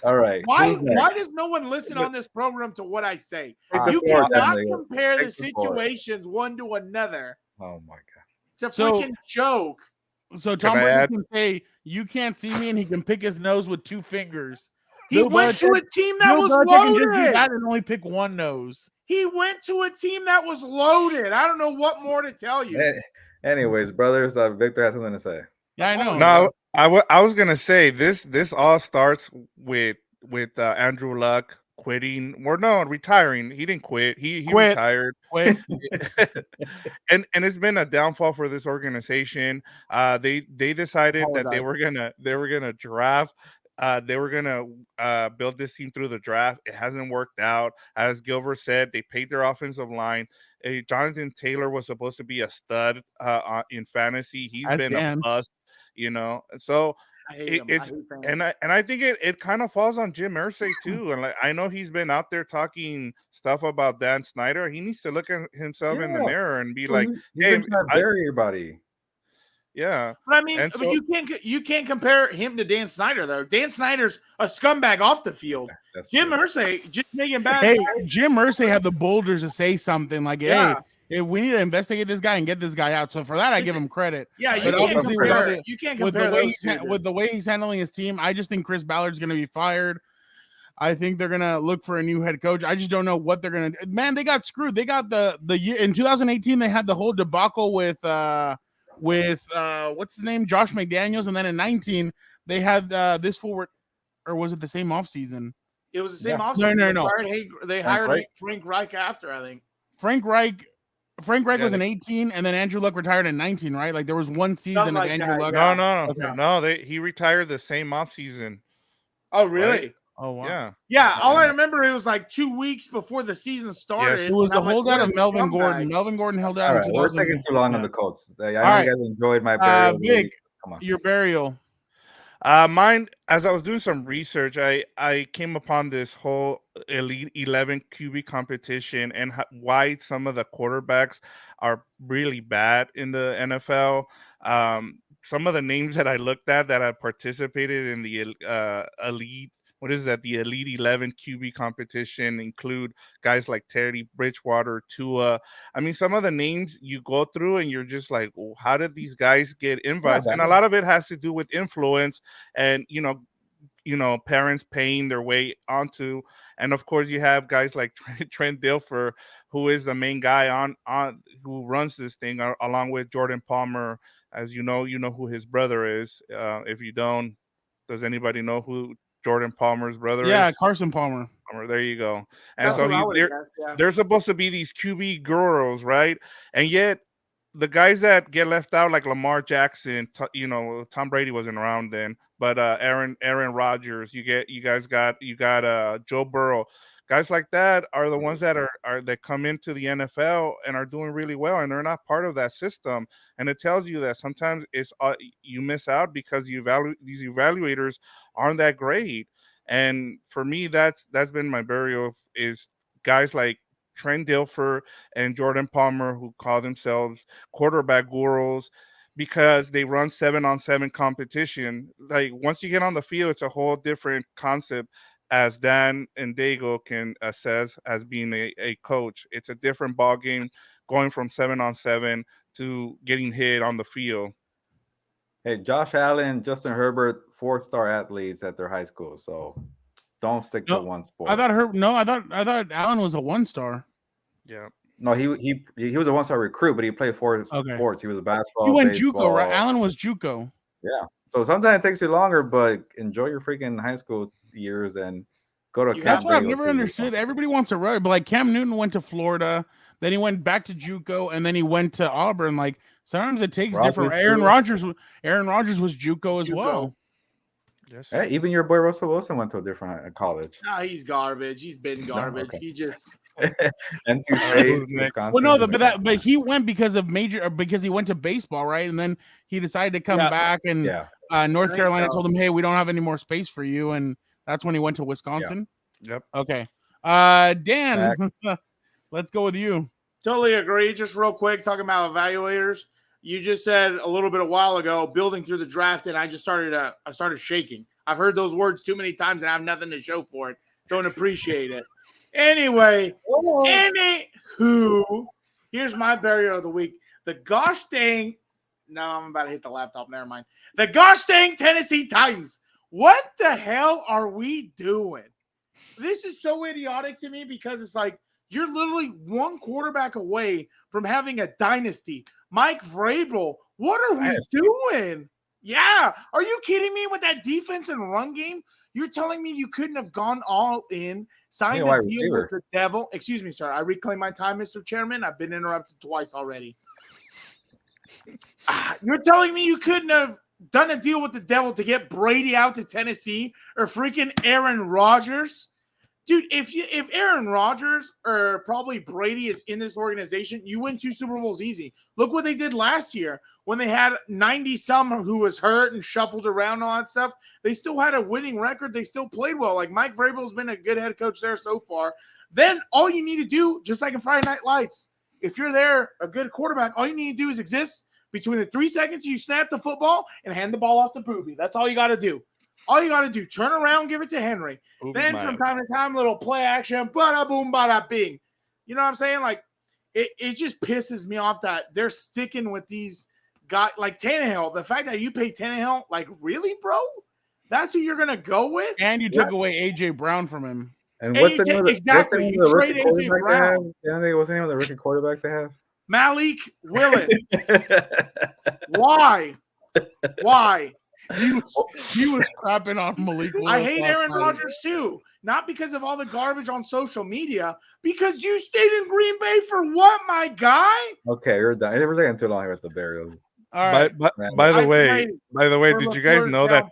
S2: All right.
S3: Why does no one listen on this program to what I say? You cannot compare the situations one to another.
S2: Oh, my God.
S3: It's a freaking joke.
S1: So Tom Brady can say, you can't see me, and he can pick his nose with 2 fingers.
S3: He went to a team that was loaded.
S1: Can just do that and only pick one nose.
S3: He went to a team that was loaded. I don't know what more to tell you.
S2: Anyways, brothers, Victor has something to say.
S1: Yeah, I know.
S4: No, I was gonna say this all starts with Andrew Luck quitting. Retiring. He didn't quit. He retired.
S1: Quit.
S4: and it's been a downfall for this organization. They decided that they were gonna draft. They were gonna build this team through the draft. It hasn't worked out. As Gilbert said, they paid their offensive line. Jonathan Taylor was supposed to be a stud in fantasy. He's been a bust, So I think it kind of falls on Jim Irsay too. And I know he's been out there talking stuff about Dan Snyder. He needs to look at himself in the mirror and be like,
S2: "Hey, bury everybody."
S4: Yeah,
S3: but I mean, you can't compare him to Dan Snyder though. Dan Snyder's a scumbag off the field. Jim Irsay just making bad.
S1: Hey, Jim Irsay had the boulders to say something like, "Hey, we need to investigate this guy and get this guy out." So for that, I give him credit.
S3: Yeah, you can't compare
S1: with the way he's handling his team. I just think Chris Ballard's going to be fired. I think they're going to look for a new head coach. I just don't know what they're going to do. Man, they got screwed. They got the year in 2018. They had the whole debacle with what's his name, Josh McDaniels, and then in 19 they had this forward, or was it the same offseason?
S3: It was the same offseason.
S1: No.
S3: They hired Frank Reich after, I think.
S1: Frank Reich was in 18, and then Andrew Luck retired in 19, right? Like there was one season of Andrew Luck.
S4: No, he retired the same offseason.
S3: Oh, really?
S4: Right?
S1: Oh, wow.
S3: Yeah. All I remember, it was like 2 weeks before the season started.
S1: Yes, it was the holdout of Melvin Gordon. Melvin Gordon held out.
S2: All right, we're taking too long on the Colts. I know you guys enjoyed my burial.
S1: Vic, come on. Your burial.
S4: Mine, as I was doing some research, I came upon this whole Elite 11 QB competition and why some of the quarterbacks are really bad in the NFL. Some of the names that I looked at that have participated in the Elite, what is that? The Elite 11 QB competition include guys like Teddy Bridgewater, Tua. I mean, some of the names you go through and you're just like, well, how did these guys get invites? And a lot of it has to do with influence and parents paying their way onto, and of course you have guys like Trent Dilfer, who is the main guy on who runs this thing, along with Jordan Palmer. As you know who his brother is. If you don't, does anybody know who Jordan Palmer's brother is?
S1: Yeah, Carson Palmer.
S4: There you go. And so they're supposed to be these QB gurus, right? And yet the guys that get left out, like Lamar Jackson, Tom Brady wasn't around then, but Aaron Rodgers, you got Joe Burrow, guys like that are the ones that that come into the NFL and are doing really well, and they're not part of that system. And it tells you that sometimes it's you miss out because these evaluators aren't that great. And for me, that's been my burial, is guys like Trent Dilfer and Jordan Palmer, who call themselves quarterback gurus, because they run 7-on-7 competition. Like once you get on the field, it's a whole different concept, as Dan and Daygo can assess as being a coach. It's a different ball game going from 7-on-7 to getting hit on the field.
S2: Hey, Josh Allen, Justin Herbert, 4-star athletes at their high school. So don't stick to one sport.
S1: I thought Allen was a 1-star.
S4: Yeah.
S2: No, he was a 1-star recruit, but he played 4 sports. He was a basketball.
S1: He went
S2: baseball.
S1: JUCO, right? Allen was JUCO.
S2: Yeah. So sometimes it takes you longer, but enjoy your freaking high school years and go to.
S1: That's what I've never understood. Everybody wants to run, but like Cam Newton went to Florida, then he went back to JUCO, and then he went to Auburn. Like sometimes it takes different. Aaron Rodgers was JUCO as well.
S2: Yes. Hey, even your boy Russell Wilson went to a different college.
S3: No, he's garbage. He's been garbage.
S2: No? Okay.
S3: He just
S2: NC State, Wisconsin.
S1: Well, no, but he went because he went to baseball, right? And then he decided to come back, and North Carolina told him, "Hey, we don't have any more space for you," and that's when he went to Wisconsin.
S4: Yeah. Yep.
S1: Okay. Dan, let's go with you.
S3: Totally agree. Just real quick, talking about evaluators. You just said a little bit a while ago, building through the draft, and I started shaking. I've heard those words too many times, and I have nothing to show for it. Don't appreciate it. Anyway, anywho, here's my burial of the week. The gosh dang, no, I'm about to hit the laptop. Never mind. The gosh dang Tennessee Titans. What the hell are we doing? This is so idiotic to me because it's like you're literally one quarterback away from having a dynasty. Mike Vrabel, what are we doing? Yeah. Are you kidding me with that defense and run game? You're telling me you couldn't have gone all in, signed a deal with the devil. Excuse me, sir. I reclaim my time, Mr. Chairman. I've been interrupted twice already. You're telling me you couldn't have done a deal with the devil to get Brady out to Tennessee or freaking Aaron Rodgers? Dude, if Aaron Rodgers or probably Brady is in this organization, you win 2 Super Bowls easy. Look what they did last year when they had 90-some who was hurt and shuffled around and all that stuff. They still had a winning record. They still played well. Like Mike Vrabel's been a good head coach there so far. Then all you need to do, just like in Friday Night Lights, if you're there, a good quarterback, all you need to do is exist between the 3 seconds you snap the football and hand the ball off to Booby. That's all you got to do. All you got to do, turn around, give it to Henry. Then from time to time, little play action, bada boom, bada bing. You know what I'm saying? Like, it just pisses me off that they're sticking with these guys like Tannehill. The fact that you pay Tannehill, like, really, bro? That's who you're going to go with?
S1: And you took away A.J. Brown from him.
S2: And what's the name of the rookie quarterback they have? What's the name of the rookie quarterback they have?
S3: Malik Willis. Why?
S1: He was crapping on Malik Willis.
S3: I hate Aaron Rodgers too. Not because of all the garbage on social media, because you stayed in Green Bay for what, my guy?
S2: Okay, you're done. We're taking too long here with the burials.
S4: All right. By the way, did you guys know that?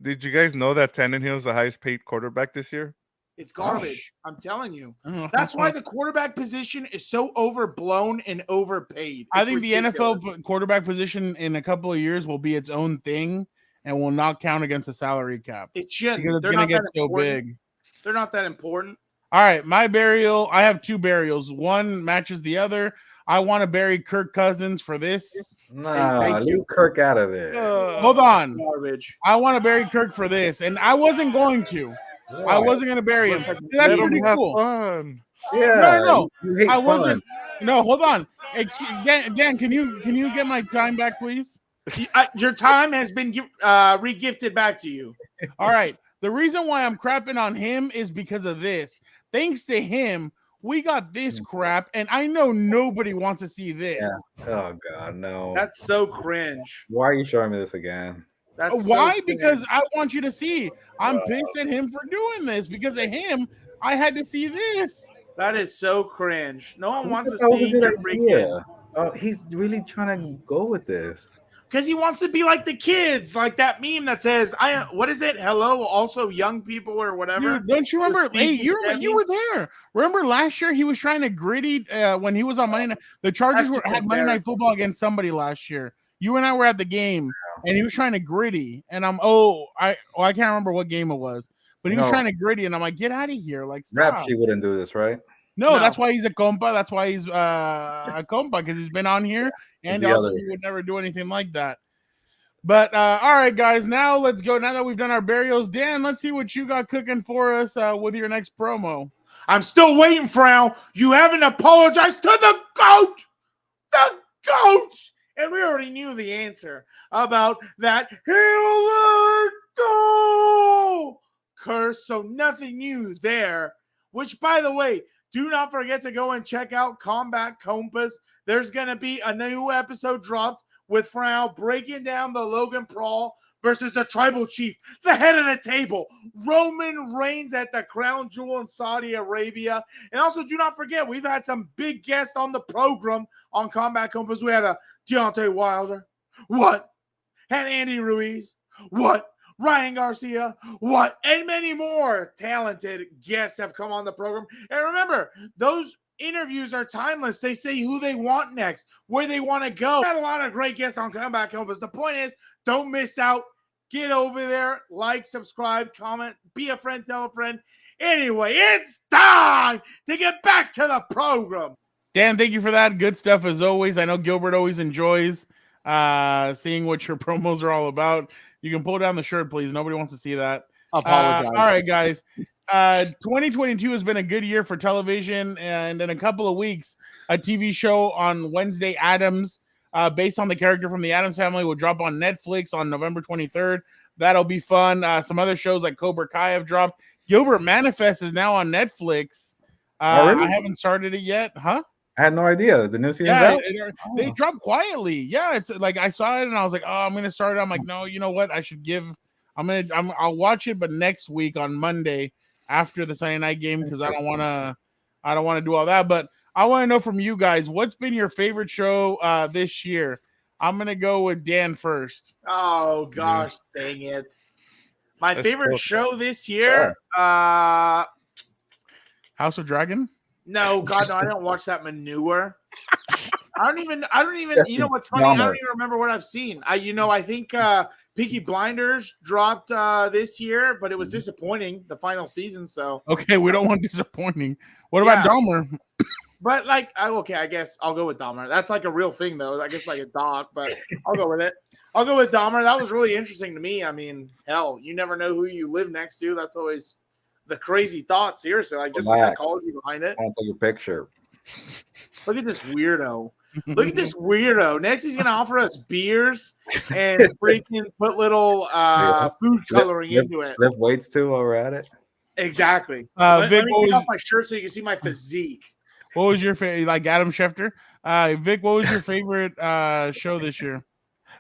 S4: Did you guys know that Tannehill is the highest paid quarterback this year?
S3: It's garbage. I'm telling you. That's why the quarterback position is so overblown and overpaid.
S1: I think ridiculous. The NFL quarterback position in a couple of years will be its own thing, and will not count against the salary cap.
S3: It shouldn't.
S1: Because it's going to get so big.
S3: They're not that important.
S1: All right, my burial. I have 2 burials. One matches the other. I want to bury Kirk Cousins for this.
S2: Nah, leave Kirk out of it.
S1: Hold on. Garbage. I want to bury Kirk for this, and I wasn't going to. I wasn't going to bury him. That's pretty cool.
S2: Fun. Yeah.
S1: No. I wasn't. No, hold on. Dan, can you get my time back, please?
S3: Your time has been re-gifted back to you.
S1: All right. The reason why I'm crapping on him is because of this. Thanks to him, we got this crap, and I know nobody wants to see this.
S2: Yeah. Oh God, no.
S3: That's so cringe.
S2: Why are you showing me this again?
S3: That's
S1: why? Because I want you to see. I'm pissed at him for doing this. Because of him, I had to see this.
S3: That is so cringe. No one wants to see your freaking.
S2: Oh, he's really trying to go with this.
S3: Because he wants to be like the kids, like that meme that says, what is it? Hello, also young people or whatever.
S1: Dude, don't you remember? Hey, you were there. Remember last year he was trying to gritty when he was on Monday Night. The Chargers had Monday Night Football against somebody last year. You and I were at the game, and he was trying to gritty. And I can't remember what game it was, but he was trying to gritty, and I'm like, get out of here. Like, stop.
S2: Rap, she wouldn't do this, right?
S1: No, that's why he's a compa. That's why he's a compa, because he's been on here, and also he would never do anything like that. But all right, guys, now let's go. Now that we've done our burials, Dan, let's see what you got cooking for us with your next promo.
S3: I'm still waiting, Frown. You haven't apologized to the GOAT. The GOAT. And we already knew the answer about that Gilberto curse, so nothing new there. Which, by the way, do not forget to go and check out Combat Compas. There's going to be a new episode dropped with Frown breaking down the Logan Paul versus the Tribal Chief, the head of the table, Roman Reigns at the Crown Jewel in Saudi Arabia. And also, do not forget, we've had some big guests on the program on Combat Compas. We had a Deontay Wilder. What? Had Andy Ruiz. What? Ryan Garcia, what? And many more talented guests have come on the program. And remember, those interviews are timeless. They say who they want next, where they want to go. We had a lot of great guests on Comeback Compass. The point is, don't miss out. Get over there, like, subscribe, comment, be a friend, tell a friend. Anyway, it's time to get back to the program.
S1: Dan, thank you for that. Good stuff as always. I know Gilbert always enjoys seeing what your promos are all about. You can pull down the shirt, please. Nobody wants to see that.
S3: Apologize.
S1: All right, guys. 2022 has been a good year for television, and in a couple of weeks, a TV show on Wednesday Addams, based on the character from the Addams Family, will drop on Netflix on November 23rd. That'll be fun. Some other shows like Cobra Kai have dropped. Gilbert Manifest is now on Netflix. Really? I haven't started it yet, huh?
S2: I had no idea the new season's out.
S1: They dropped quietly. Yeah, it's like I saw it and I was like, oh, I'm gonna start it. I'm like, no, you know what? I should give. I'll watch it, but next week on Monday after the Sunday night game, because I don't want to do all that. But I want to know from you guys, what's been your favorite show this year? I'm gonna go with Dan first.
S3: Oh gosh, dang it! My favorite show this year, House
S1: of Dragon.
S3: No, God, no, I don't watch that manure. I don't even. You know what's funny? I don't even remember what I've seen. I think Peaky Blinders dropped this year, but it was disappointing, the final season. So
S1: okay, we don't want disappointing. What about Dahmer?
S3: But I guess I'll go with Dahmer. That's like a real thing, though. I guess like a doc, but I'll go with it. I'll go with Dahmer. That was really interesting to me. I mean, hell, you never know who you live next to. That's always the crazy thought. Seriously, like just the psychology behind it.
S2: I'll take a picture.
S3: Look at this weirdo. Look at this weirdo. Next, he's gonna offer us beers and freaking put little food coloring into it.
S2: Lift weights too while we're at it.
S3: Exactly. Let me take off my shirt so you can see my physique.
S1: What was your favorite? Like Adam Schefter? Vic, what was your favorite show this year?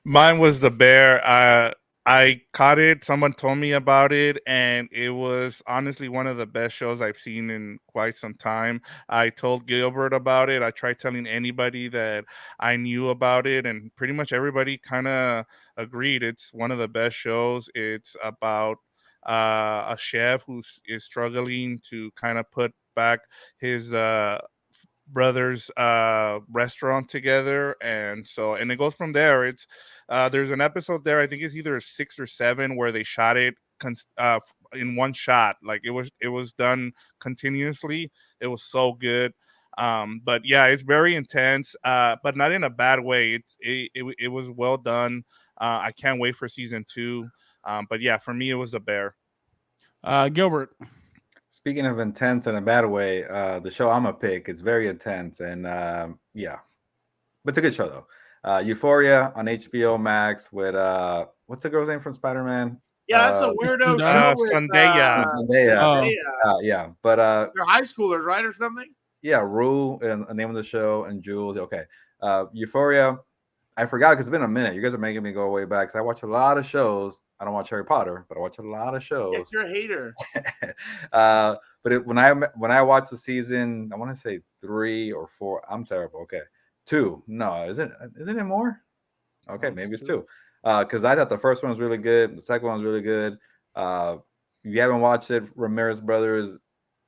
S4: Mine was The Bear. I caught it. Someone told me about it, and it was honestly one of the best shows I've seen in quite some time. I told Gilbert about it. I tried telling anybody that I knew about it, and pretty much everybody kind of agreed. It's one of the best shows. It's about a chef who is struggling to kind of put back his brothers restaurant together, and it goes from there. It's there's an episode there, I think it's either 6 or 7, where they shot it in one shot. Like it was done continuously. It was so good. But yeah, it's very intense, but not in a bad way. It was well done. I can't wait for season 2. But yeah, for me, it was The Bear.
S1: Gilbert.
S2: Speaking of intense in a bad way, the show I'm a pick is very intense, and yeah, but it's a good show though. Euphoria on HBO Max with what's the girl's name from Spider-Man?
S3: Yeah, that's a weirdo show with
S2: Zendaya. Yeah, but
S3: they're high schoolers, right, or something?
S2: Yeah, Rue and the name of the show, and Jules. Okay, Euphoria. I forgot because it's been a minute. You guys are making me go way back. Because I watch a lot of shows. I don't watch Harry Potter, but I watch a lot of shows.
S3: Yes, you're a hater.
S2: But when I watch the season, I want to say 3 or 4. I'm terrible. Okay, 2. No, isn't it more? Okay, maybe it's 2. Because I thought the first one was really good. The second one was really good. If you haven't watched it, Ramirez Brothers,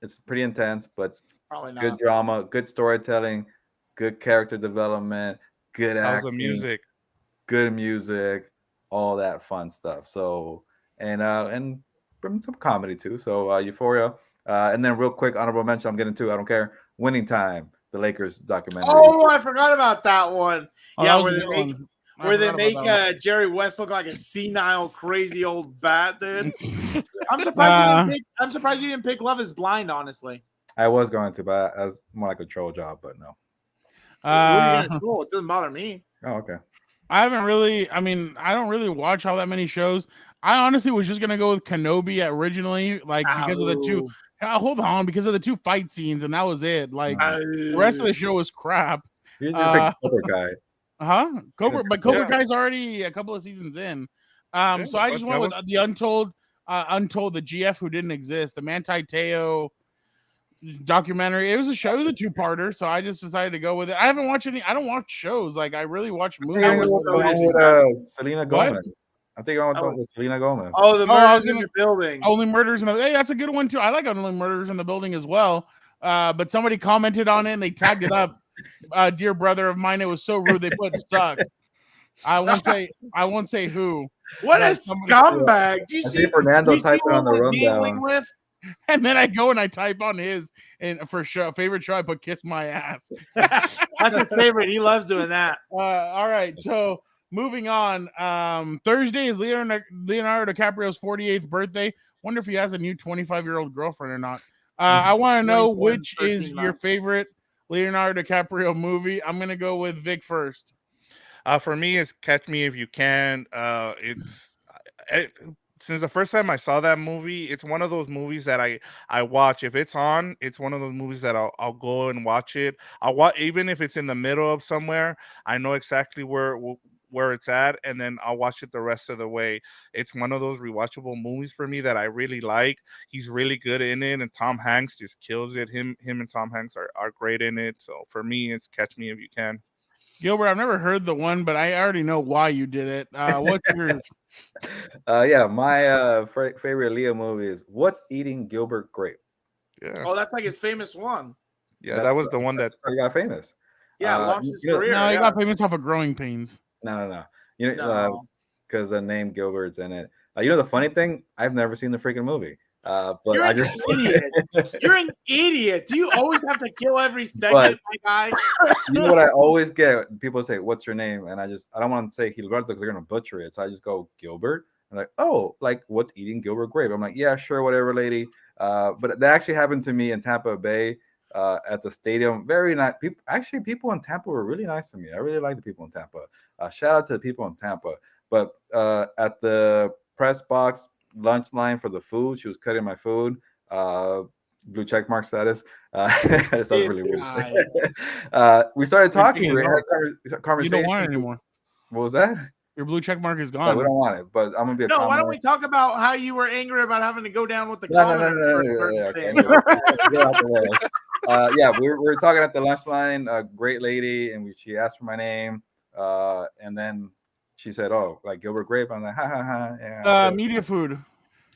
S2: it's pretty intense, but
S3: probably not.
S2: Good drama, good storytelling, good character development, good acting.
S4: How's the music?
S2: Good music, all that fun stuff. So and some comedy too. So Euphoria, and then real quick honorable mention. I'm getting to. I don't care. Winning Time, the Lakers documentary.
S3: Oh, I forgot about that one. Yeah, where they make Jerry West look like a senile, crazy old bat, dude. I'm surprised you didn't pick Love Is Blind. Honestly,
S2: I was going to, but as more like a troll job. But no.
S3: It doesn't bother me.
S2: Oh, okay.
S1: I don't really watch all that many shows. I honestly was just gonna go with Kenobi originally, because of the 2. Hold on, because of the 2 fight scenes, and that was it. Like the rest of the show was crap.
S2: Cobra Kai.
S1: Cobra Kai's already a couple of seasons in. So I just went with the Untold, the GF who didn't exist, the Manti Te'o documentary. It was a show, it was a 2-parter, so I just decided to go with it. I haven't watched any. I don't watch shows. Like I really watch movies.
S2: Selena Gomez. I think I went with Selena Gomez.
S3: Oh, the Murders in the Building.
S1: Only Murders in the Hey, that's a good one too. I like Only Murders in the Building as well. But somebody commented on it and they tagged it up. Dear brother of mine, it was so rude they put sucks. I won't say who.
S3: What a scumbag! Do you see
S2: Fernando typing on the rundown?
S1: And then I go and I type on his, and for favorite show I put "Kiss My Ass."
S3: That's his favorite. He loves doing that.
S1: All right, so moving on. Thursday is Leonardo DiCaprio's 48th birthday. Wonder if he has a new 25-year-old girlfriend or not. I want to know which is your favorite Leonardo DiCaprio movie. I'm gonna go with Vic first.
S4: For me, it's Catch Me If You Can. Since the first time I saw that movie, it's one of those movies that I watch. If it's on, it's one of those movies that I'll go and watch it. I'll watch even if it's in the middle of somewhere. I know exactly where it's at, and then I'll watch it the rest of the way. It's one of those rewatchable movies for me that I really like. He's really good in it, and Tom Hanks just kills it. Him and Tom Hanks are great in it. So for me, it's Catch Me If You Can.
S1: Gilbert, I've never heard the one, but I already know why you did it. What's yours?
S2: My favorite Leo movie is What's Eating Gilbert Grape.
S3: Yeah. Oh, that's like his famous one.
S4: Yeah, that was the one that
S2: he got famous.
S3: Yeah, launched his career.
S1: No, he got famous off of Growing Pains.
S2: No. Because the name Gilbert's in it. The funny thing? I've never seen the freaking movie. But
S3: You're an idiot. You're an idiot. Do you always have to kill every second, my guy?
S2: You know what I always get? People say, "What's your name?" And I don't want to say Gilberto because they're gonna butcher it. So I just go Gilbert. I'm like, "Oh, like what's eating Gilbert Grape?" I'm like, "Yeah, sure, whatever, lady." But that actually happened to me in Tampa Bay at the stadium. Very nice. People in Tampa were really nice to me. I really like the people in Tampa. Shout out to the people in Tampa. But at the press box lunch line for the food, she was cutting my food. Blue check mark status. That sounds really weird. We started talking. We had a conversation.
S1: You don't want it anymore.
S2: What was that?
S1: Your blue check mark is gone.
S2: No, we don't want it, but I'm gonna be a
S3: why don't we talk about how you were angry about having to go down with the
S2: Yeah, we were talking at the lunch line. A great lady, and she asked for my name, and then she said, "Oh, like Gilbert Grape." I'm like, "Ha ha ha." Yeah.
S1: Media food.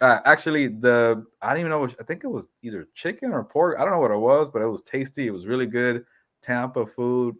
S2: Actually, I don't even know. I think it was either chicken or pork. I don't know what it was, but it was tasty. It was really good. Tampa food,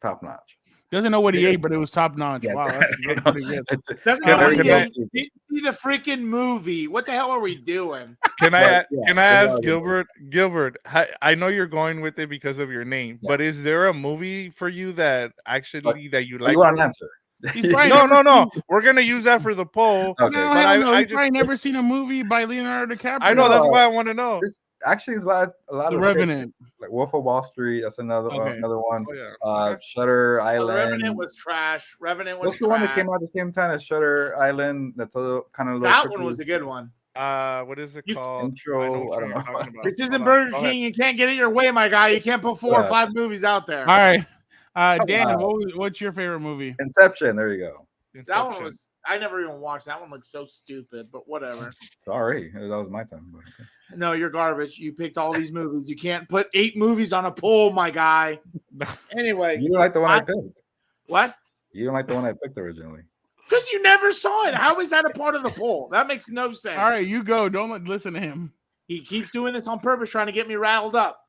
S2: top notch.
S1: Doesn't know what he ate, but it was top notch.
S2: Yeah,
S1: wow, that's pretty good.
S3: Doesn't know what he ate. See the freaking movie. What the hell are we doing?
S4: Can I ask Gilbert? Gilbert, I know you're going with it because of your name, but is there a movie for you that actually that you like?
S2: You want an answer?
S4: No. We're gonna use that for the poll.
S2: Okay.
S1: No,
S4: but
S1: I just never seen a movie by Leonardo DiCaprio.
S4: I know, that's why I want to know.
S2: Actually, it's a lot
S1: The
S2: of
S1: Revenant,
S2: like Wolf of Wall Street. That's another one.
S4: Oh, yeah.
S2: Shutter Island.
S3: The Revenant was trash.
S2: What's the one that came out at the same time as Shutter Island? That's a kind of
S3: that one was a good one.
S4: What is it called?
S2: Intro. I don't know.
S3: This isn't Burger King. You can't get it your way, my guy. You can't put 4 or 5 movies out there.
S1: All right. Dan, what's your favorite movie?
S2: Inception. There you go.
S3: That one was. I never even watched that one. Looked so stupid, but whatever.
S2: Sorry, that was my time. But okay.
S3: No, you're garbage. You picked all these movies. You can't put 8 movies on a poll, my guy. Anyway,
S2: you don't like the one I picked.
S3: What?
S2: You don't like the one I picked originally.
S3: Because you never saw it. How is that a part of the poll? That makes no sense.
S1: All right, you go. Don't listen to him.
S3: He keeps doing this on purpose, trying to get me rattled up.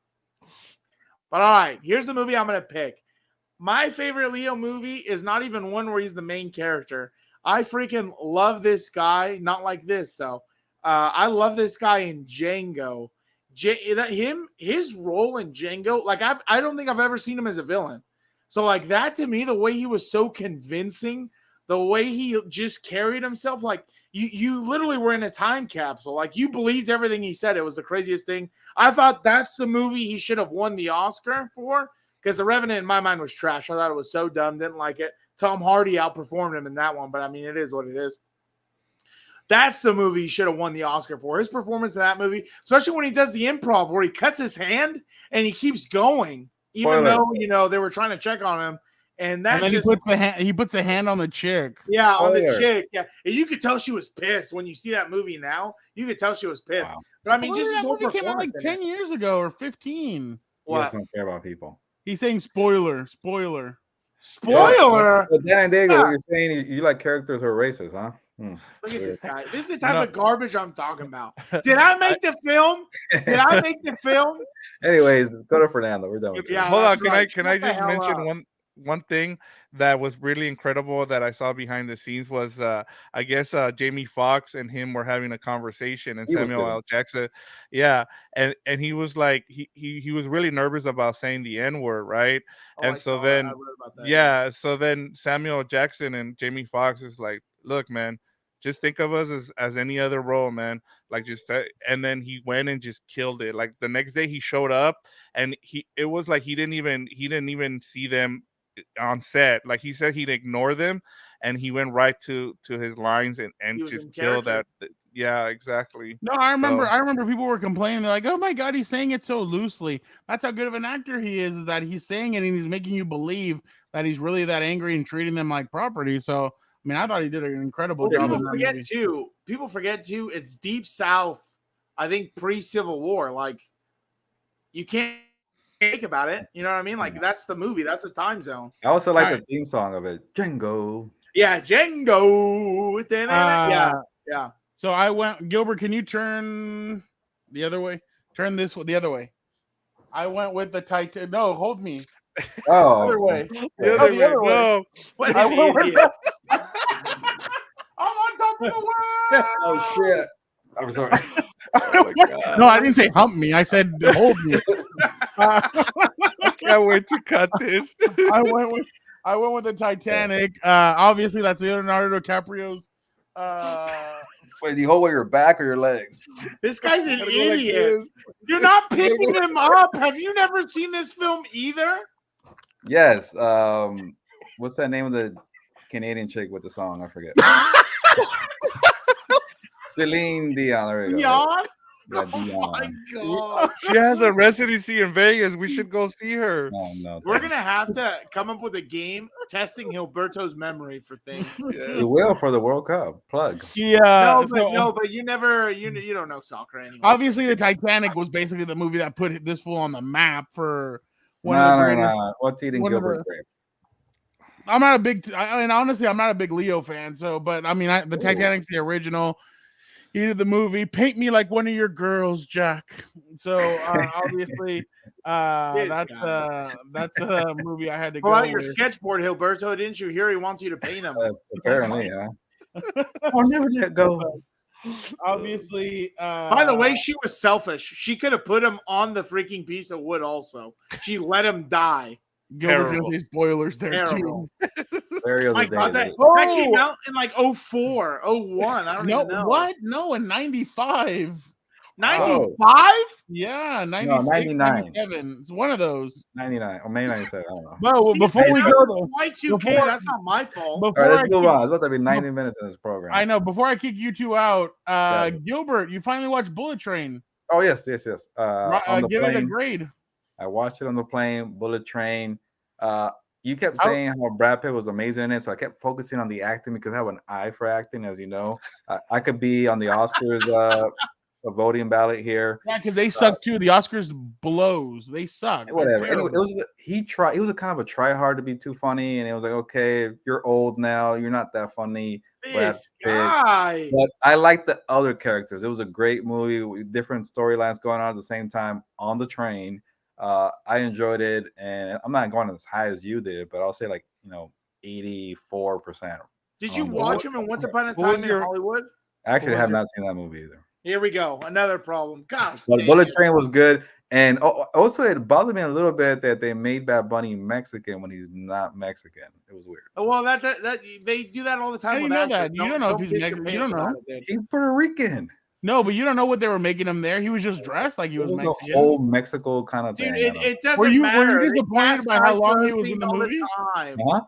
S3: But all right, here's the movie I'm going to pick. My favorite Leo movie is not even one where he's the main character. I freaking love this guy. Not like this, though. I love this guy in Django. His role in Django, like I don't think I've ever seen him as a villain. So like that to me, the way he was so convincing, the way he just carried himself, like you literally were in a time capsule. Like you believed everything he said. It was the craziest thing. I thought that's the movie he should have won the Oscar for, because The Revenant in my mind was trash. I thought it was so dumb. Didn't like it. Tom Hardy outperformed him in that one, but I mean, it is what it is. That's the movie he should have won the Oscar for. His performance in that movie, especially when he does the improv where he cuts his hand and he keeps going, even though, they were trying to check on him. And then
S1: he puts the hand on the chick.
S3: Yeah, on the chick. Yeah. And you could tell she was pissed when you see that movie now. You could tell she was pissed. Wow. But I mean, just
S1: that movie came out like 10 years ago or 15.
S2: What? He doesn't care about people.
S1: He's saying spoiler.
S3: Spoiler.
S2: But Dan and Daygo, what you're saying, you like characters who are racist, huh?
S3: Look at this guy. This is the type of garbage I'm talking about. Did I make the film?
S2: Anyways, go to Fernando. We're done with
S4: it. Hold on. Can I just mention one thing that was really incredible that I saw behind the scenes was I guess Jamie Foxx and him were having a conversation, and Samuel L. Jackson, and he was like he was really nervous about saying the N-word, right? And so then so then Samuel L. Jackson and Jamie Foxx is like, look, man, just think of us as any other role, man. Like and then he went and just killed it. Like the next day he showed up, and it was like he didn't even see them on set. Like he said he'd ignore them, and he went right to his lines and just killed that. Yeah, exactly.
S1: No, I remember people were complaining. They're like, oh my God, he's saying it so loosely. That's how good of an actor he is that he's saying it and he's making you believe that he's really that angry and treating them like property. So I mean, I thought he did an incredible job.
S3: People forget too, it's Deep South, I think pre-Civil War. Like, you can't think about it. You know what I mean? Like, that's the movie. That's the time zone.
S2: I also like the theme song of it. Django.
S3: Yeah, Django. Yeah.
S1: So I went, Gilbert, can you turn the other way? Turn this the other way. I went with the Titan. No, hold me.
S2: Oh,
S1: the other way.
S4: The other way. No.
S3: What
S1: I'm on top of the world.
S2: Oh shit! I'm sorry.
S1: No, I didn't say hump me. I said hold me.
S4: I can't wait to cut this.
S1: I went with the Titanic. Obviously, that's Leonardo DiCaprio's.
S2: Wait, do you hold with your back or your legs?
S3: This guy's an idiot. You're not picking him up. Have you never seen this film either?
S2: Yes. What's that name of the Canadian chick with the song? I forget. Celine Dion. There we go.
S3: Dion?
S2: Yeah,
S3: oh my God.
S4: She has a residency in Vegas. We should go see her.
S2: No.
S3: We're gonna have to come up with a game testing Gilberto's memory for things.
S2: Yeah. You will for the World Cup. Plug.
S1: Yeah.
S3: But you don't know soccer anyway.
S1: Obviously, the Titanic was basically the movie that put this fool on the map for one
S2: of
S1: the
S2: greatest. No. What's eating Gilbert's grave?
S1: I'm not a big. I mean, honestly, I'm not a big Leo fan. So, but I mean, the Titanic's the original. He did the movie "Paint Me Like One of Your Girls, Jack." So obviously, that's a movie I had to go.
S3: Pull out your sketchboard, Gilberto. Didn't you hear he wants you to paint him?
S2: Apparently, yeah. I'll never let go.
S1: Obviously,
S3: by the way, she was selfish. She could have put him on the freaking piece of wood. Also, she let him die.
S1: Gilbert's got these boilers there too.
S3: My God, that came out in like 04, 01. I don't even know.
S1: What? No, in 95.
S3: 95?
S1: Yeah, 96,
S2: 99.
S1: 97. It's one of those.
S2: 99 or maybe 97. I don't know.
S1: Well, before we go to
S3: Y2K, that's not my fault.
S2: All right, let's move on. It's about to be 90 minutes in this program.
S1: I know. Before I kick you two out, Gilbert, you finally watched Bullet Train.
S2: Oh, yes. On the
S1: give
S2: plane,
S1: it a grade.
S2: I watched it on the plane, Bullet Train. You kept saying how Brad Pitt was amazing in it, so I kept focusing on the acting because I have an eye for acting, as you know. I could be on the Oscars a voting ballot here.
S1: Yeah, because they suck too. The Oscars blows. They suck.
S2: Whatever. Anyway, he was a kind of a try hard to be too funny, and it was like, okay, you're old now, you're not that funny.
S3: This guy.
S2: But I like the other characters. It was a great movie with different storylines going on at the same time on the train. I enjoyed it, and I'm not going as high as you did, but I'll say 84%.
S3: Did you watch him in Once Upon a Time in Hollywood?
S2: Actually, I have not seen that movie either.
S3: Here we go. Another problem. God.
S2: But Bullet Train was good. And also, it bothered me a little bit that they made Bad Bunny Mexican when he's not Mexican. It was weird.
S3: Well, that they do that all the time.
S1: You know that. You don't know if he's Mexican. You don't know.
S2: He's Puerto Rican.
S1: No, but you don't know what they were making him there. He was just dressed like he was Mexican.
S2: A whole Mexico kind of
S3: thing.
S2: Dude,
S3: it doesn't matter.
S1: Were you disappointed by how long he was in the movie?
S2: Huh?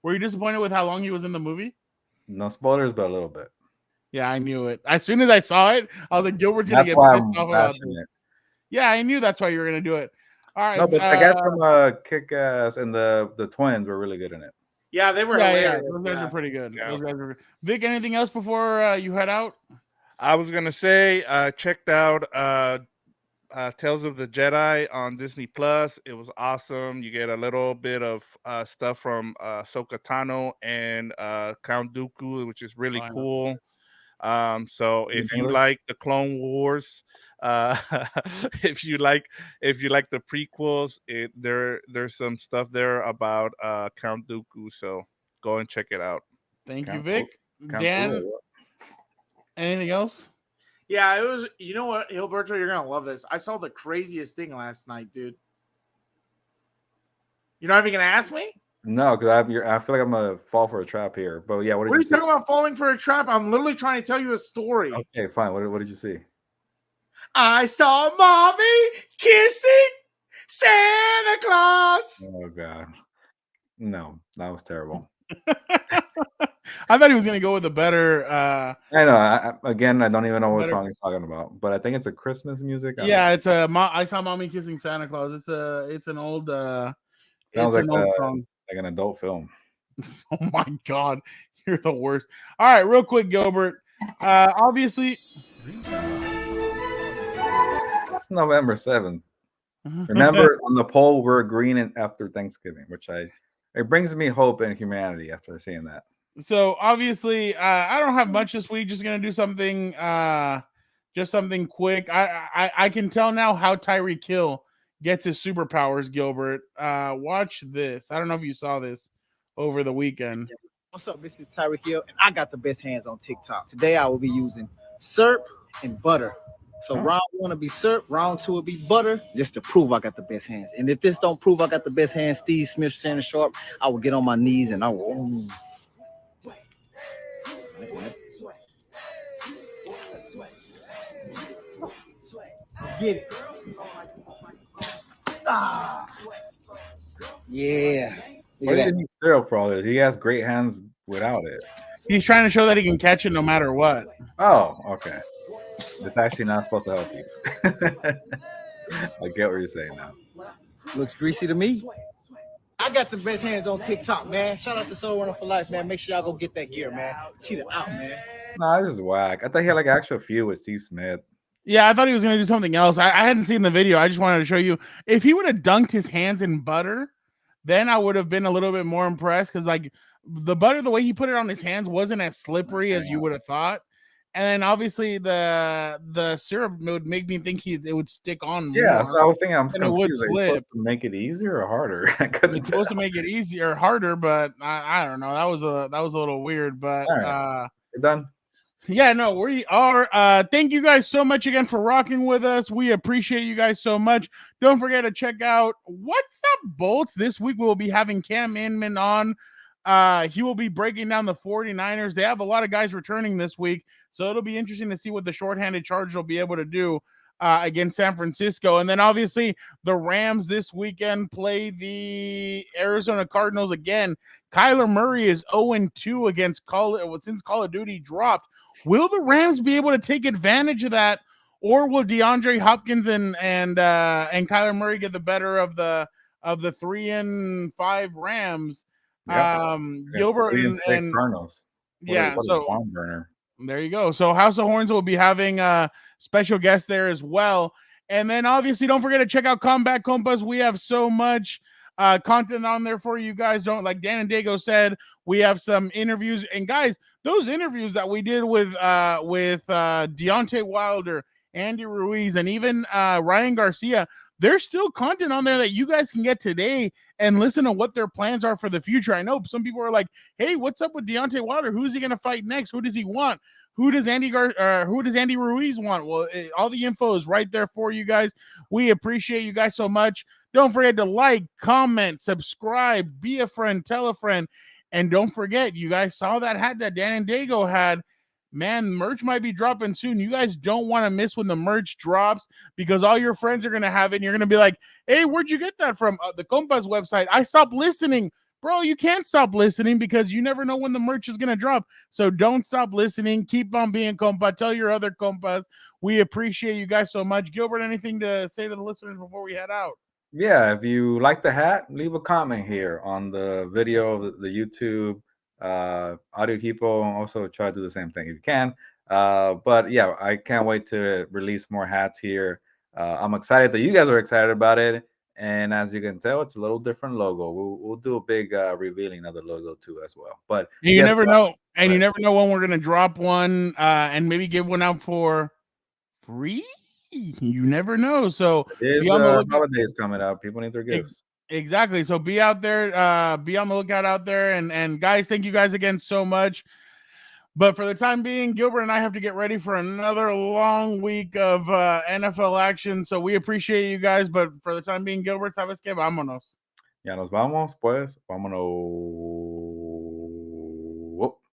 S1: Were you disappointed with how long he was in the movie?
S2: No spoilers, but a little bit.
S1: Yeah, I knew it. As soon as I saw it, I was like, Gilbert's going to get pissed off about this. Yeah, I knew that's why you were going to do it. All right.
S2: No, but the guys from Kick-Ass and the twins were really good in it.
S3: Yeah, they were hilarious.
S1: Yeah. Those guys are pretty good. Yeah. Those guys are... Vic, anything else before you head out?
S4: I was going to say, checked out Tales of the Jedi on Disney Plus. It was awesome. You get a little bit of stuff from Ahsoka Tano and Count Dooku, which is really cool. So if you like the Clone Wars, if you like the prequels, there's some stuff there about Count Dooku. So go and check it out.
S1: Thank you, Vic. Dan, anything else?
S3: Yeah, it was. You know what, Gilberto, you're gonna love this. I saw the craziest thing last night, dude. You're not even gonna ask me?
S2: No, because I feel like I'm gonna fall for a trap here. But yeah, what are you
S3: talking about falling for a trap? I'm literally trying to tell you a story.
S2: Okay, fine. What did you see?
S3: I saw mommy kissing Santa Claus.
S2: Oh God, no, that was terrible.
S1: I thought he was gonna go with a better.
S2: I know. Again, I don't even know what song he's talking about, but I think it's a Christmas music.
S1: It's a. I saw mommy kissing Santa Claus. It's an old.
S2: Sounds like an adult film.
S1: Oh my God, you're the worst. All right, real quick, Gilbert. Obviously,
S2: it's November 7th. Remember, on the poll, we're agreeing after Thanksgiving, which it brings me hope in humanity after seeing that.
S1: So obviously, I don't have much this week. Just gonna do something, just something quick. I can tell now how Tyreek Hill gets his superpowers, Gilbert. Watch this. I don't know if you saw this over the weekend.
S5: What's up? This is Tyreek Hill, and I got the best hands on TikTok. Today I will be using syrup and butter. So round one will be syrup, round two will be butter, just to prove I got the best hands. And if this don't prove I got the best hands, Steve Smith, Shannon Sharp, I will get on my knees and I will. Get it. Yeah.
S2: Why did he need syrup for all this? He has great hands without it.
S1: He's trying to show that he can catch it no matter what.
S2: Oh, okay. It's actually not supposed to help you. I get what you're saying now.
S5: Looks greasy to me. I got the best hands on TikTok, man. Shout out to Soul Runner for Life, man. Make sure y'all go get that gear, man. Cheetah out, man.
S2: Nah, this is whack. I thought he had like an actual feud with Steve Smith.
S1: Yeah, I thought he was going to do something else. I hadn't seen the video. I just wanted to show you. If he would have dunked his hands in butter, then I would have been a little bit more impressed because, like, the butter, the way he put it on his hands wasn't as slippery as you would have thought. And then obviously the syrup would make me think it would stick on more.
S2: Yeah, so I was thinking, I'm
S1: and it would
S2: confused. Are you
S1: slip.
S2: supposed to make it easier or harder? I couldn't
S1: It's supposed to make it easier or harder, but I don't know. That was a little weird, but
S2: right. We're done.
S1: Yeah, no, we are. Thank you guys so much again for rocking with us. We appreciate you guys so much. Don't forget to check out What's Up Bolts. This week we'll be having Cam Inman on. He will be breaking down the 49ers. They have a lot of guys returning this week, so it'll be interesting to see what the shorthanded Chargers will be able to do against San Francisco. And then obviously the Rams this weekend play the Arizona Cardinals again. Kyler Murray is 0-2 against since Call of Duty dropped. Will the Rams be able to take advantage of that, or will DeAndre Hopkins and Kyler Murray get the better of the 3-5 Rams?
S2: Yep.
S1: Gilbert
S2: 3-6 Cardinals.
S1: Yeah, so
S2: barn burner.
S1: There you go. So House of Horns will be having a special guest there as well. And then obviously don't forget to check out Combat Compas. We have so much content on there for you guys. Don't, like Dan and Daygo said, we have some interviews. And guys, those interviews that we did with Deontay Wilder, Andy Ruiz, and even Ryan Garcia, there's still content on there that you guys can get today and listen to what their plans are for the future. I know some people are like, hey, what's up with Deontay Wilder? Who's he going to fight next? Who does he want? Who does Andy Ruiz want? Well, all the info is right there for you guys. We appreciate you guys so much. Don't forget to like, comment, subscribe, be a friend, tell a friend. And don't forget, you guys saw that hat that Dan and Daygo had. Man, merch might be dropping soon. You guys don't want to miss when the merch drops, because all your friends are going to have it. And you're going to be like, hey, where'd you get that from? The Compas website. I stopped listening. Bro, you can't stop listening because you never know when the merch is going to drop. So don't stop listening. Keep on being compa. Tell your other compas. We appreciate you guys so much. Gilbert, anything to say to the listeners before we head out?
S2: Yeah, if you like the hat, leave a comment here on the video, the YouTube. Audio people also try to do the same thing if you can. But yeah, I can't wait to release more hats here. I'm excited that you guys are excited about it. And as you can tell, it's a little different logo. We'll do a big revealing of the logo too as well. But
S1: you never know, and you never know when we're gonna drop one and maybe give one out for free. You never know. So
S2: be on the holidays coming up. People need their gifts.
S1: Exactly. So be out there, be on the lookout out there. And guys, thank you guys again so much. But for the time being, Gilbert and I have to get ready for another long week of NFL action. So we appreciate you guys. But for the time being, Gilbert, ¿sabes qué? Vámonos.
S2: Ya nos vamos, pues. Vámonos.